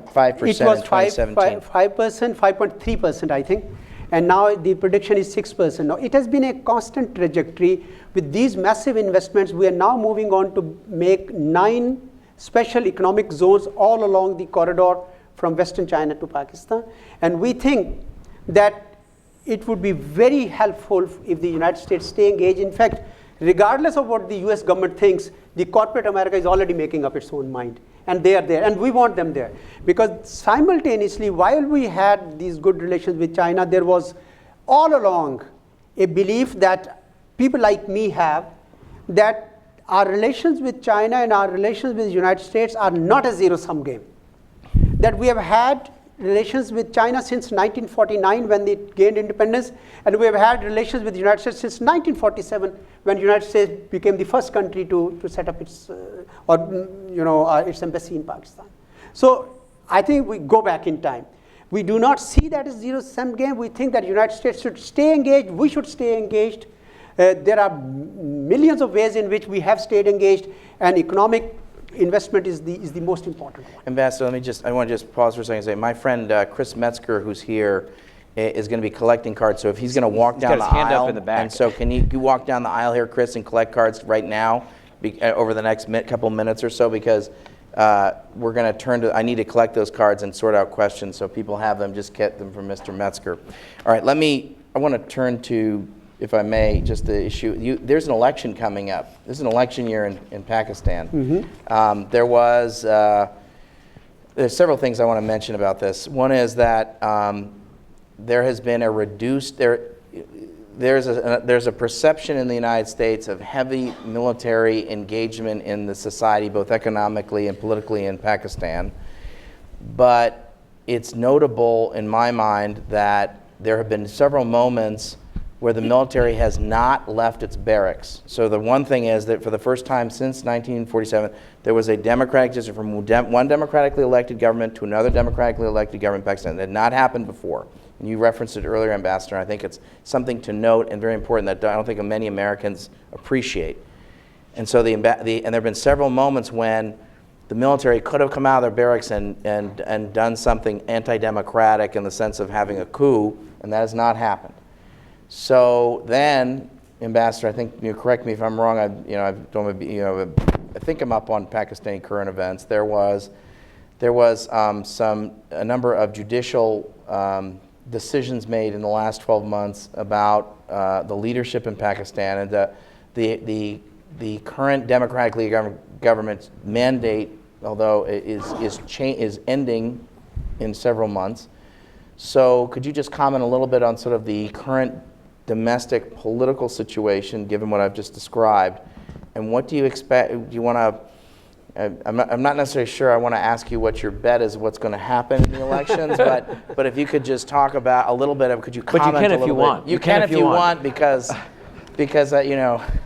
It in was 2017. 5%, 5.3%, I think. And now the prediction is 6%. Now, it has been a constant trajectory. With these massive investments, we are now moving on to make 9 special economic zones all along the corridor from Western China to Pakistan. And we think that it would be very helpful if the United States stay engaged. In fact, regardless of what the US government thinks, the corporate America is already making up its own mind. And they are there, and we want them there. Because simultaneously, while we had these good relations with China, there was all along a belief that people like me have, that our relations with China and our relations with the United States are not a zero-sum game. That we have had relations with China since 1949 when it gained independence, and we have had relations with the United States since 1947 when the United States became the first country to set up its its embassy in Pakistan. So I think we go back in time. We do not see that as a zero-sum game. We think that the United States should stay engaged. We should stay engaged. There are millions of ways in which we have stayed engaged, and economic investment is the most important one. Ambassador, I want to just pause for a second and say, my friend Chris Metzger, who's here, is going to be collecting cards. So if he's going to walk down the got his hand aisle, up in the back. and so can you walk down the aisle here, Chris, and collect cards right now over the next couple minutes or so, because we're going to turn to, I need to collect those cards and sort out questions, so people have them, just get them from Mr. Metzger. All right, I want to turn to, if I may, just the issue. There's an election coming up. This is an election year in Pakistan. Mm-hmm. There's several things I want to mention about this. One is that there has been a there's a perception in the United States of heavy military engagement in the society, both economically and politically in Pakistan. But it's notable in my mind that there have been several moments where the military has not left its barracks. So the one thing is that for the first time since 1947, there was a democratic decision from one democratically elected government to another democratically elected government in Pakistan. That had not happened before. And you referenced it earlier, Ambassador. I think it's something to note and very important that I don't think many Americans appreciate. And so and there have been several moments when the military could have come out of their barracks and done something anti-democratic in the sense of having a coup, and that has not happened. So then, Ambassador, I think you correct me if I'm wrong. I think I'm up on Pakistani current events. There was a number of judicial decisions made in the last 12 months about the leadership in Pakistan, and the current democratically government's mandate, although is ending in several months. So could you just comment a little bit on sort of the current domestic political situation, given what I've just described, and what do you expect? Do you want to? I'm not necessarily sure. I want to ask you what your bet is, what's going to happen in the elections, but if you could just talk about a little bit of, could you comment? But you can a if little you bit? want. You can if you want, because I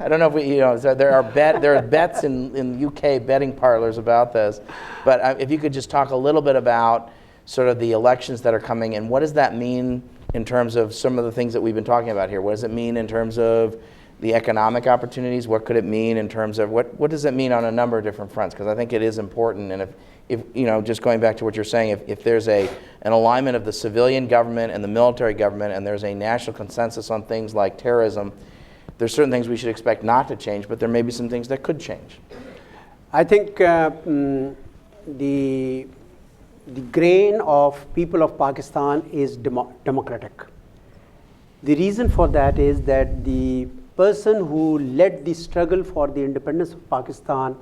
don't know if there are bets in UK betting parlors about this, but if you could just talk a little bit about sort of the elections that are coming, and what does that mean in terms of some of the things that we've been talking about here? What does it mean in terms of the economic opportunities? What could it mean in terms of what does it mean on a number of different fronts? Because I think it is important, and if just going back to what you're saying, if there's an alignment of the civilian government and the military government, and there's a national consensus on things like terrorism, there's certain things we should expect not to change, but there may be some things that could change. I think the grain of people of Pakistan is democratic. The reason for that is that the person who led the struggle for the independence of Pakistan,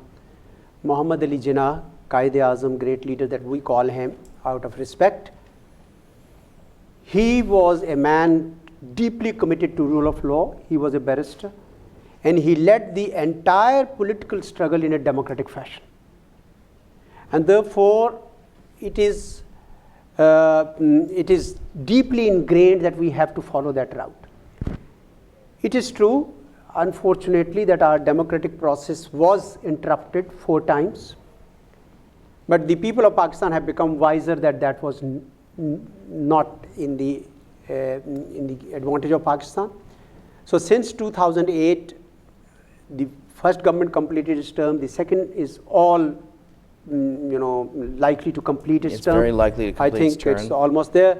Muhammad Ali Jinnah, Qaid-e-Azam, great leader that we call him out of respect, he was a man deeply committed to rule of law. He was a barrister, and he led the entire political struggle in a democratic fashion. And therefore, it is deeply ingrained that we have to follow that route. It is true, unfortunately, that our democratic process was interrupted 4 times, but the people of Pakistan have become wiser that was not in the advantage of Pakistan. So since 2008, the first government completed its term. The second is all, likely to complete its term. It's very likely to complete its term. I think it's almost there.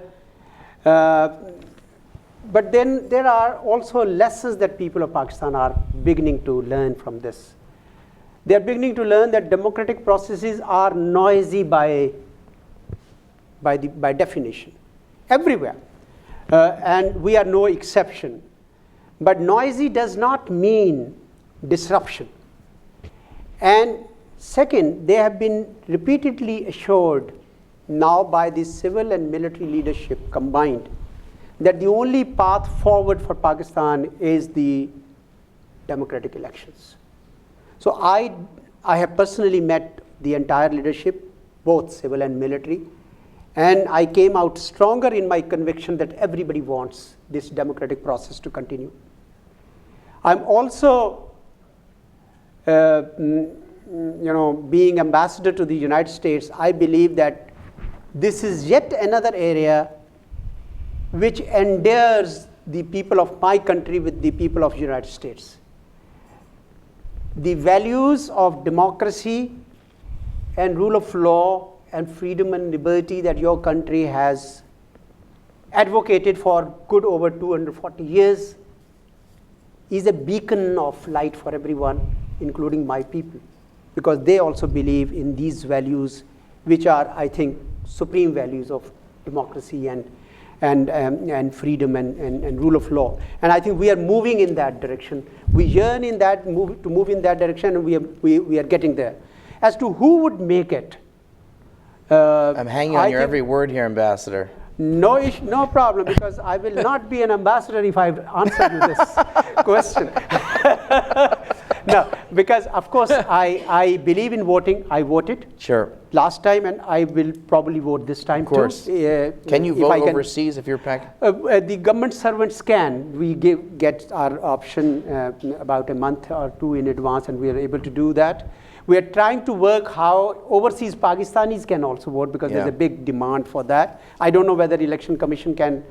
But then there are also lessons that people of Pakistan are beginning to learn from this. They are beginning to learn that democratic processes are noisy by definition, everywhere. And we are no exception. But noisy does not mean disruption. And second, they have been repeatedly assured now by the civil and military leadership combined that the only path forward for Pakistan is the democratic elections. So I have personally met the entire leadership, both civil and military, and I came out stronger in my conviction that everybody wants this democratic process to continue. I'm also, being ambassador to the United States, I believe that this is yet another area which endears the people of my country with the people of the United States. The values of democracy and rule of law and freedom and liberty that your country has advocated for good over 240 years is a beacon of light for everyone, including my people, because they also believe in these values, which are, I think, supreme values of democracy and freedom and rule of law. And I think we are moving in that direction. We yearn to move in that direction, and we are getting there. As to who would make it, I'm hanging on your every word here, Ambassador. No problem, because I will not be an ambassador if I've answered you this question. No, because of course I believe in voting. I voted. Sure. Last time, and I will probably vote this time too. Of course. Can you vote overseas if you're The government servants can. We get our option about a month or two in advance, and we are able to do that. We are trying to work how overseas Pakistanis can also vote, because there's a big demand for that. I don't know whether Election Commission can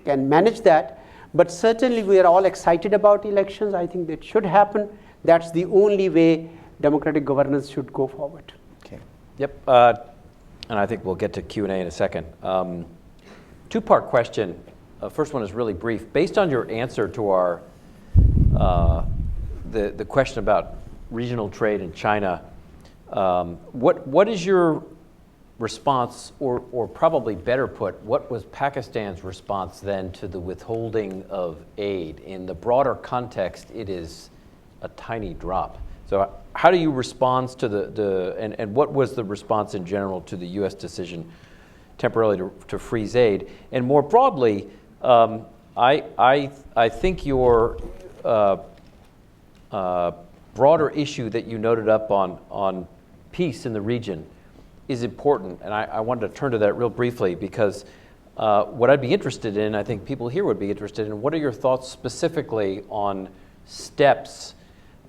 manage that, but certainly we are all excited about elections. I think that should happen. That's the only way democratic governance should go forward. Okay. Yep. And I think we'll get to Q&A in a second. Two-part question. First one is really brief. Based on your answer to our the question about regional trade in China, what is your response, or probably better put, what was Pakistan's response then to the withholding of aid? In the broader context, it is a tiny drop. So how do you respond to and what was the response in general to the U.S. decision temporarily to freeze aid? And more broadly, I think your broader issue that you noted up on peace in the region is important, and I wanted to turn to that real briefly, because what I'd be interested in, I think people here would be interested in, what are your thoughts specifically on steps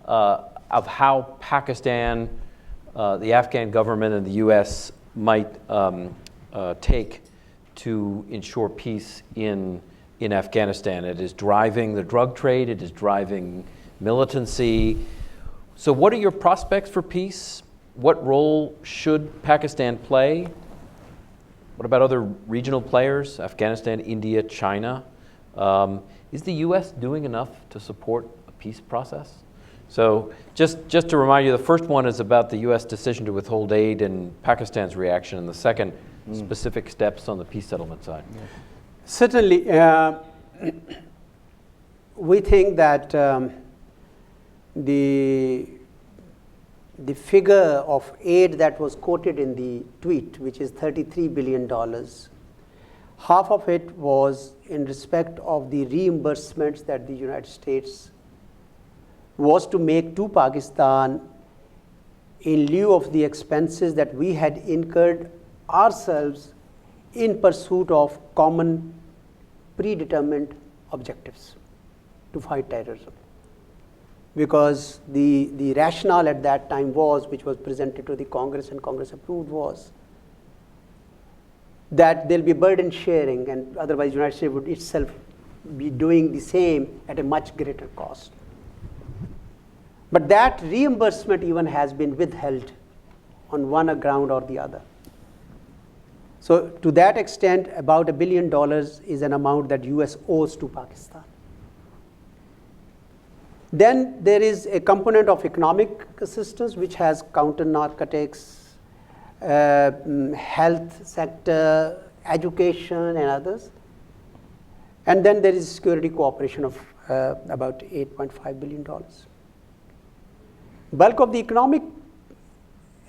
of how Pakistan, the Afghan government, and the U.S. might take to ensure peace in Afghanistan? It is driving the drug trade, it is driving militancy. So what are your prospects for peace? What role should Pakistan play? What about other regional players, Afghanistan, India, China? Is the U.S. doing enough to support a peace process? So just to remind you, the first one is about the U.S. decision to withhold aid and Pakistan's reaction, and the second, specific steps on the peace settlement side. Yeah. Certainly, we think that the figure of aid that was quoted in the tweet, which is $33 billion, half of it was in respect of the reimbursements that the United States was to make to Pakistan in lieu of the expenses that we had incurred ourselves in pursuit of common predetermined objectives to fight terrorism. Because the rationale at that time was, which was presented to the Congress and Congress approved, was that there'll be burden sharing, and otherwise the United States would itself be doing the same at a much greater cost. But that reimbursement even has been withheld on one ground or the other. So to that extent, about $1 billion is an amount that US owes to Pakistan. Then there is a component of economic assistance, which has counter narcotics, health sector, education, and others. And then there is security cooperation of about $8.5 billion. Bulk of the economic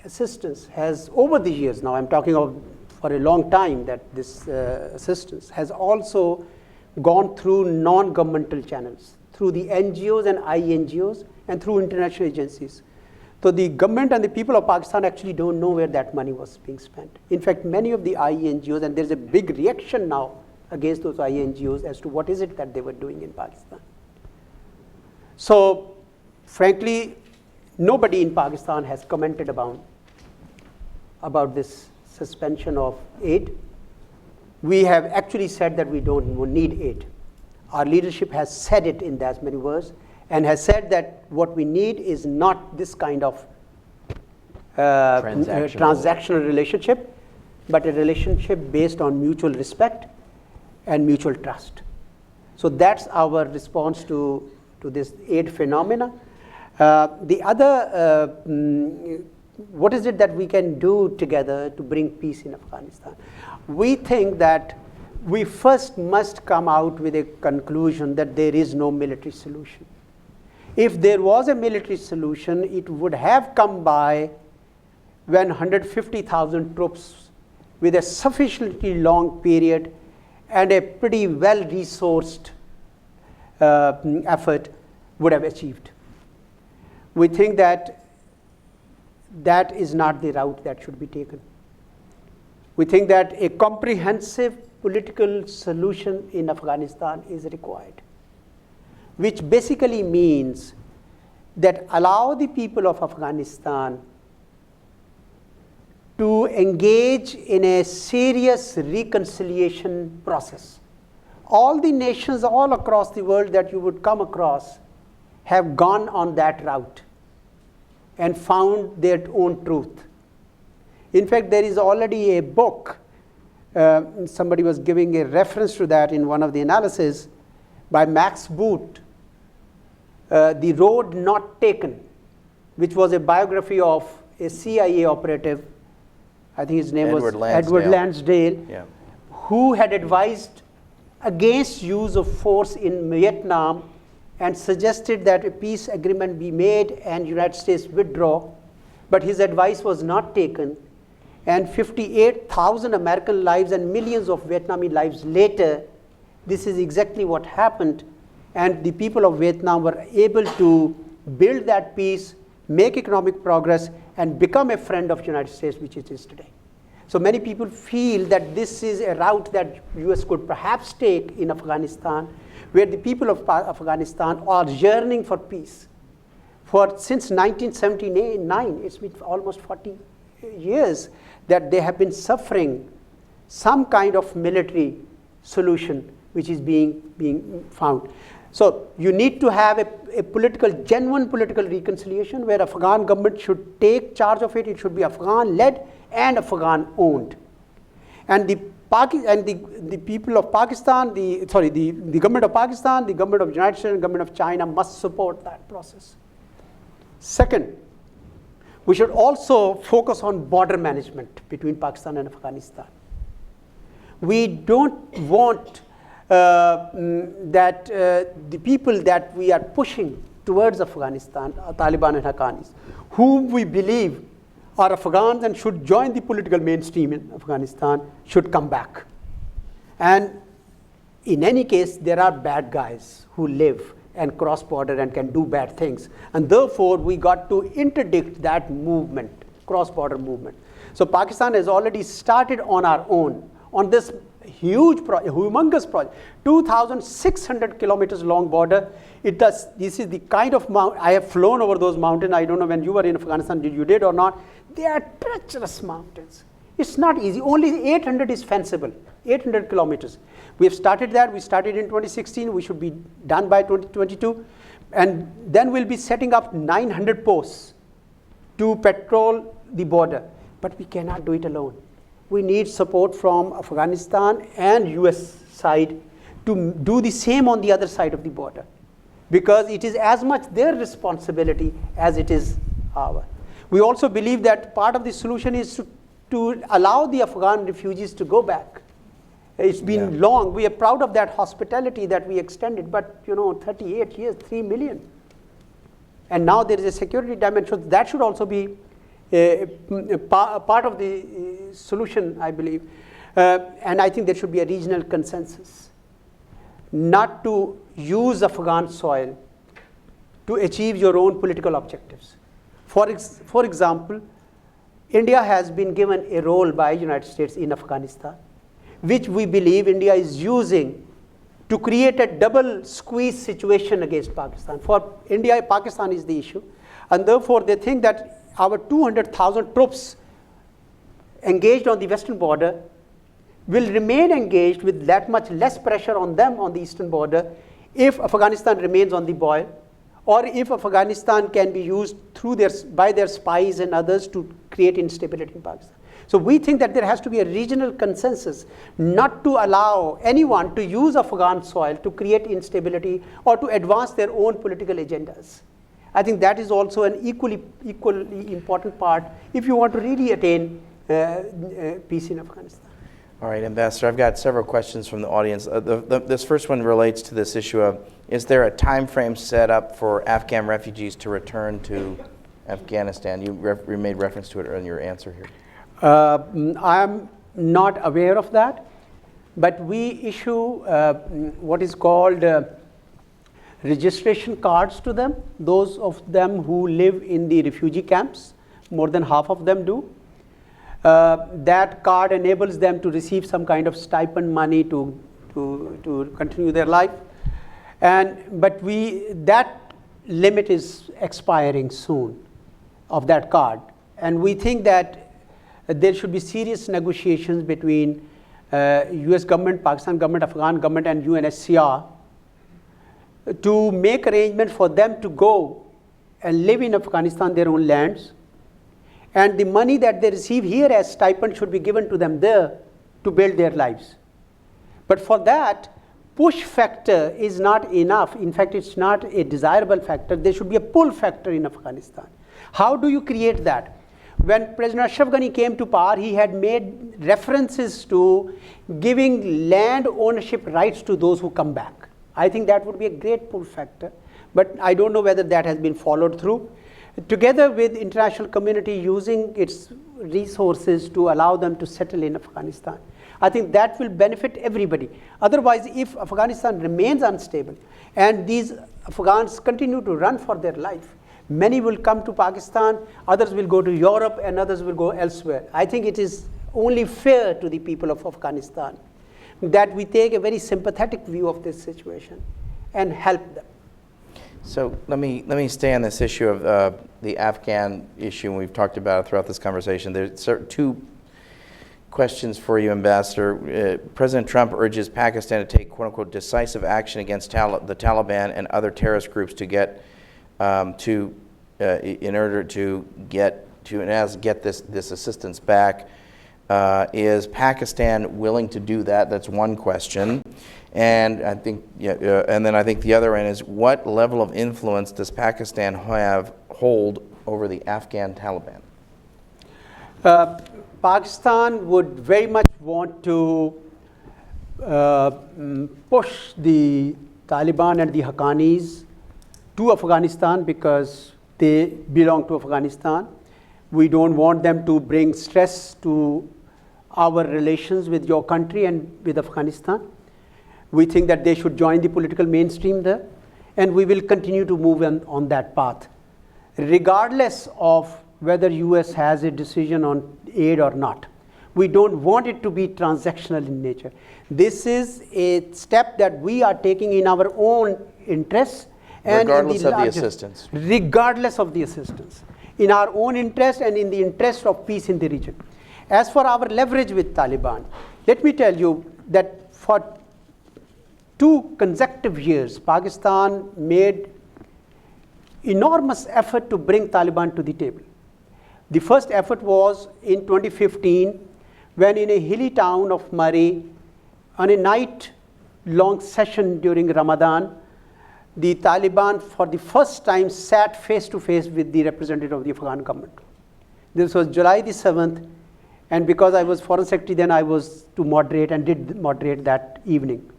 assistance has, over the years, now I'm talking of for a long time, that this assistance has also gone through non-governmental channels, through the NGOs and INGOs, and through international agencies. So the government and the people of Pakistan actually don't know where that money was being spent. In fact, many of the INGOs, and there's a big reaction now against those INGOs as to what is it that they were doing in Pakistan. So, frankly, nobody in Pakistan has commented about this suspension of aid. We have actually said that we don't need aid. Our leadership has said it in as many words, and has said that what we need is not this kind of transactional relationship, but a relationship based on mutual respect and mutual trust. So that's our response to this aid phenomena. The other, what is it that we can do together to bring peace in Afghanistan? We think that we first must come out with a conclusion that there is no military solution. If there was a military solution, it would have come by when 150,000 troops with a sufficiently long period and a pretty well-resourced effort would have achieved. We think that that is not the route that should be taken. We think that a comprehensive political solution in Afghanistan is required, which basically means that allow the people of Afghanistan to engage in a serious reconciliation process. All the nations all across the world that you would come across have gone on that route and found their own truth. In fact, there is already a book, somebody was giving a reference to that in one of the analyses, by Max Boot, The Road Not Taken, which was a biography of a CIA operative, I think his name was Edward Lansdale, Yeah. who had advised against use of force in Vietnam and suggested that a peace agreement be made and United States withdraw, but his advice was not taken, and 58,000 American lives and millions of Vietnamese lives later, this is exactly what happened, and the people of Vietnam were able to build that peace, make economic progress, and become a friend of the United States, which it is today. So many people feel that this is a route that US could perhaps take in Afghanistan, where the people of Afghanistan are yearning for peace. Since 1979, it's been almost 40 years that they have been suffering some kind of military solution which is being found. So you need to have a genuine political reconciliation where Afghan government should take charge of it. It should be Afghan-led and Afghan-owned. And the people of Pakistan, the government of Pakistan, the government of the United States, and the government of China must support that process. Second, we should also focus on border management between Pakistan and Afghanistan. We don't want that the people that we are pushing towards Afghanistan, Taliban and Haqqanis, whom we believe are Afghans and should join the political mainstream in Afghanistan, should come back. And in any case, there are bad guys who live and cross border and can do bad things. And therefore, we got to interdict that movement, cross-border movement. So Pakistan has already started on our own on this humongous project, 2,600 kilometers long border. This is the kind of I have flown over those mountains. I don't know when you were in Afghanistan, you did or not. They are treacherous mountains. It's not easy. Only 800 is fenceable, 800 kilometers. We have started that. We started in 2016. We should be done by 2022. And then we'll be setting up 900 posts to patrol the border. But we cannot do it alone. We need support from Afghanistan and US side to do the same on the other side of the border, because it is as much their responsibility as it is ours. We also believe that part of the solution is to allow the Afghan refugees to go back. It's been long. We are proud of that hospitality that we extended, but 38 years, 3 million. And now there is a security dimension. That should also be a part of the solution, I believe. And I think there should be a regional consensus not to use Afghan soil to achieve your own political objectives. For example, India has been given a role by United States in Afghanistan, which we believe India is using to create a double squeeze situation against Pakistan. For India, Pakistan is the issue, and therefore they think that our 200,000 troops engaged on the western border will remain engaged with that much less pressure on them on the eastern border if Afghanistan remains on the boil, or if Afghanistan can be used by their spies and others to create instability in Pakistan. So we think that there has to be a regional consensus not to allow anyone to use Afghan soil to create instability or to advance their own political agendas. I think that is also an equally important part if you want to really attain peace in Afghanistan. All right, Ambassador, I've got several questions from the audience. This first one relates to this issue of, is there a time frame set up for Afghan refugees to return to Afghanistan? You made reference to it in your answer here. I'm not aware of that, but we issue what is called registration cards to them, those of them who live in the refugee camps. More than half of them do. That card enables them to receive some kind of stipend money to continue their life. But that limit is expiring soon of that card. And we think that there should be serious negotiations between US government, Pakistan government, Afghan government, and UNHCR to make arrangements for them to go and live in Afghanistan, their own lands. And the money that they receive here as stipend should be given to them there to build their lives. But for that, push factor is not enough. In fact, it's not a desirable factor. There should be a pull factor in Afghanistan. How do you create that? When President Ashraf Ghani came to power, he had made references to giving land ownership rights to those who come back. I think that would be a great pull factor, but I don't know whether that has been followed through. Together with international community using its resources to allow them to settle in Afghanistan, I think that will benefit everybody. Otherwise, if Afghanistan remains unstable and these Afghans continue to run for their life, many will come to Pakistan, others will go to Europe, and others will go elsewhere. I think it is only fair to the people of Afghanistan that we take a very sympathetic view of this situation and help them. So let me stay on this issue of the Afghan issue, and we've talked about it throughout this conversation. There's two questions for you, Ambassador. President Trump urges Pakistan to take "quote-unquote" decisive action against the Taliban and other terrorist groups to get in order to get this assistance back. Is Pakistan willing to do that? That's one question. And I think, and then I think the other end is, what level of influence does Pakistan hold over the Afghan Taliban? Pakistan would very much want to push the Taliban and the Haqqanis to Afghanistan because they belong to Afghanistan. We don't want them to bring stress to our relations with your country and with Afghanistan. We think that they should join the political mainstream there, and we will continue to move on that path, regardless of whether US has a decision on aid or not. We don't want it to be transactional in nature. This is a step that we are taking in our own interests and regardless of the assistance. Regardless of the assistance, in our own interest and in the interest of peace in the region. As for our leverage with Taliban, let me tell you that for 2 consecutive years, Pakistan made enormous effort to bring Taliban to the table. The first effort was in 2015, when in a hilly town of Murray, on a night-long session during Ramadan, the Taliban for the first time sat face to face with the representative of the Afghan government. This was July the 7th, and because I was Foreign Secretary then, I was to moderate and did moderate that evening.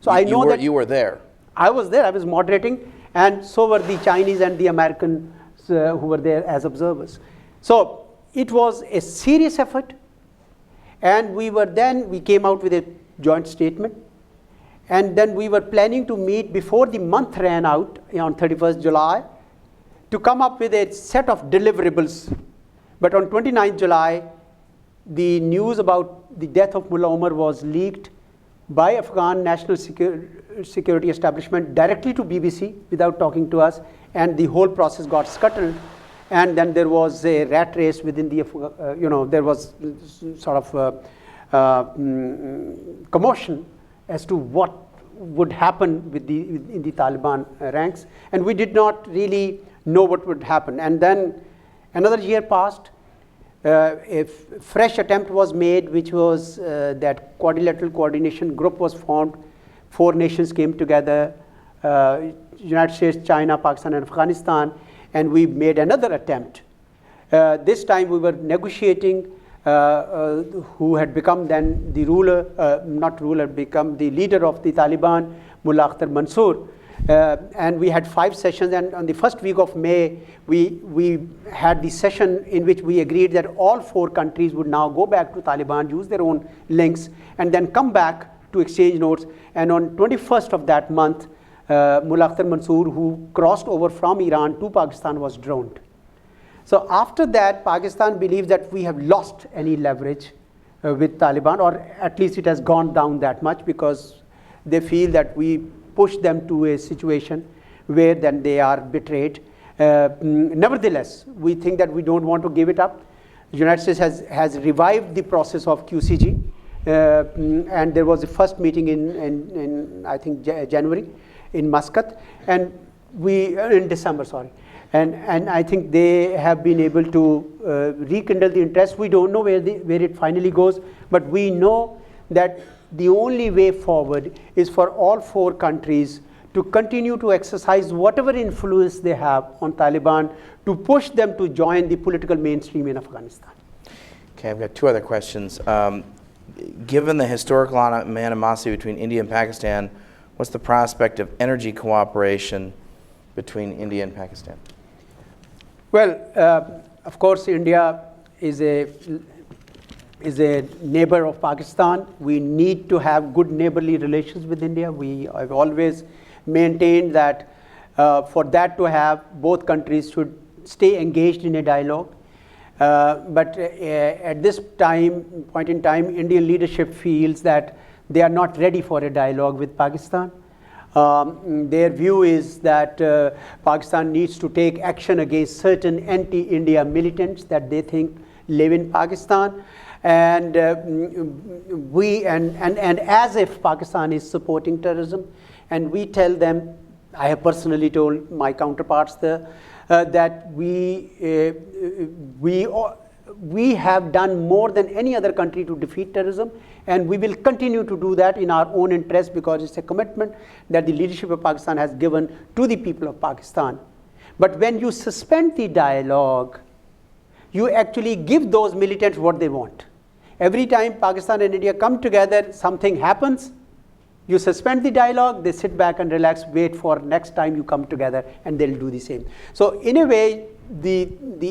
So I know that you were there. I was there, I was moderating, and so were the Chinese and the Americans who were there as observers. So it was a serious effort, and we came out with a joint statement, and then we were planning to meet before the month ran out on 31st July to come up with a set of deliverables. But on 29th July, the news about the death of Mullah Omar was leaked by Afghan National Security Establishment directly to BBC without talking to us, and the whole process got scuttled. And then there was a rat race within the, there was sort of commotion as to what would happen with in the Taliban ranks, and we did not really know what would happen. And then another year passed. A fresh attempt was made, which was that quadrilateral coordination group was formed. 4 nations came together, United States, China, Pakistan, and Afghanistan, and we made another attempt. This time we were negotiating who had become then the ruler, become the leader of the Taliban, Mullah Akhtar Mansour. And we had 5 sessions, and on the first week of May, we had the session in which we agreed that all 4 countries would now go back to Taliban, use their own links, and then come back to exchange notes. And on 21st of that month, Mullah Akhtar Mansour, who crossed over from Iran to Pakistan, was drowned. So after that, Pakistan believes that we have lost any leverage with Taliban, or at least it has gone down that much, because they feel that we push them to a situation where then they are betrayed. Nevertheless, we think that we don't want to give it up. The United States has revived the process of QCG, and there was a first meeting in I think January in Muscat, and in December, sorry. And I think they have been able to rekindle the interest. We don't know where it finally goes, but we know that the only way forward is for all 4 countries to continue to exercise whatever influence they have on Taliban to push them to join the political mainstream in Afghanistan. Okay, I've got 2 other questions. Given the historical animosity between India and Pakistan, what's the prospect of energy cooperation between India and Pakistan? Well, of course, India is a neighbor of Pakistan. We need to have good neighborly relations with India. I've always maintained that for that to have, both countries should stay engaged in a dialogue. But at this point in time, Indian leadership feels that they are not ready for a dialogue with Pakistan. Their view is that Pakistan needs to take action against certain anti-India militants that they think live in Pakistan, and as if Pakistan is supporting terrorism, and we tell them, I have personally told my counterparts there, that we have done more than any other country to defeat terrorism, and we will continue to do that in our own interest, because it's a commitment that the leadership of Pakistan has given to the people of Pakistan. But when you suspend the dialogue, you actually give those militants what they want. Every time Pakistan and India come together, something happens, you suspend the dialogue, they sit back and relax, wait for next time you come together, and they'll do the same. So in a way, the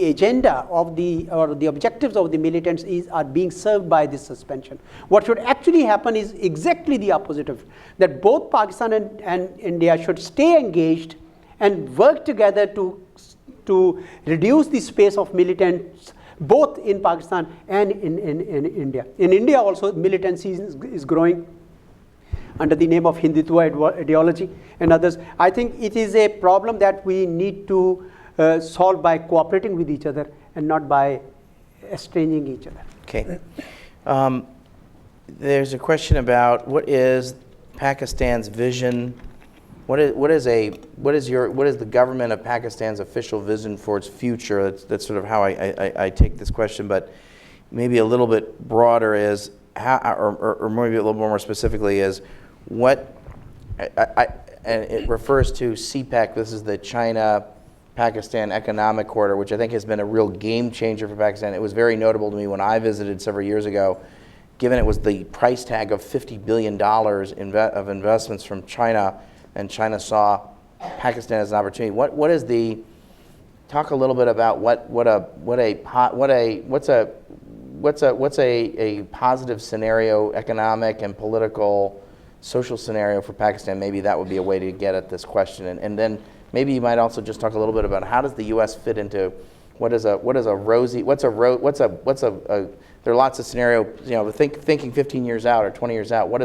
agenda of the objectives of the militants are being served by this suspension. What should actually happen is exactly the opposite of that. Both Pakistan and India should stay engaged and work together to reduce the space of militants both in Pakistan and in India. In India also, militancy is growing under the name of Hindutva ideology and others. I think it is a problem that we need to solve by cooperating with each other and not by estranging each other. Okay. There's a question about what is Pakistan's vision what is the government of Pakistan's official vision for its future? That's sort of how I take this question, but maybe a little bit broader is how, or maybe a little more specifically is what, and it refers to CPEC. This is the China-Pakistan Economic Corridor, which I think has been a real game changer for Pakistan. It was very notable to me when I visited several years ago, given it was the price tag of $50 billion of investments from China, and China saw Pakistan as an opportunity. What is the, talk a little bit about what's a positive scenario, economic and political, social scenario for Pakistan? Maybe that would be a way to get at this question. And then maybe you might also just talk a little bit about how does the U.S. fit into there are lots of scenarios, thinking 15 years out or 20 years out, what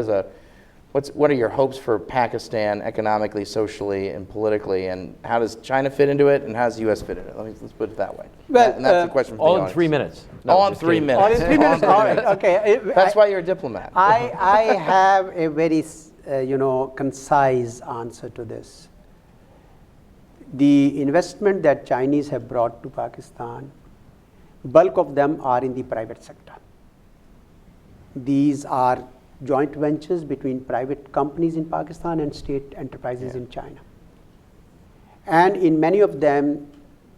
are your hopes for Pakistan economically, socially, and politically, and how does China fit into it, and how does the U.S. fit in it? Let's put it that way. Well, and that's the question for All the in audience. 3 minutes. All in 3 minutes. All in 3 minutes. All right. Okay. That's why you're a diplomat. I have a very concise answer to this. The investment that Chinese have brought to Pakistan, bulk of them are in the private sector. These are joint ventures between private companies in Pakistan and state enterprises in China. And in many of them,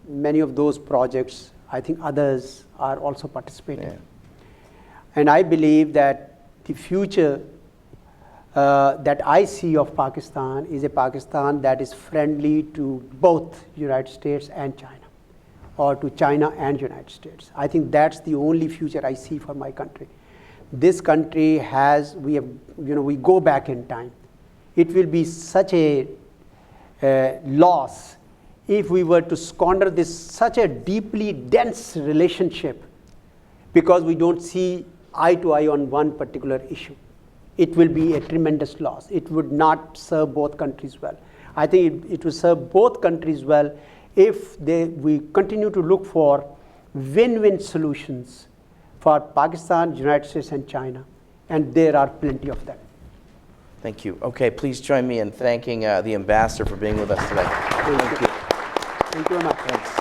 many of those projects, I think others are also participating. Yeah. And I believe that the future that I see of Pakistan is a Pakistan that is friendly to both United States and China, or to China and United States. I think that's the only future I see for my country. This country we go back in time. It will be such a loss if we were to squander such a deeply dense relationship because we don't see eye to eye on one particular issue. It will be a tremendous loss. It would not serve both countries well. I think it will serve both countries well if we continue to look for win-win solutions for Pakistan, United States, and China, and there are plenty of them. Thank you. Okay, please join me in thanking the ambassador for being with us today. Thank you. Thank you very much. Thanks.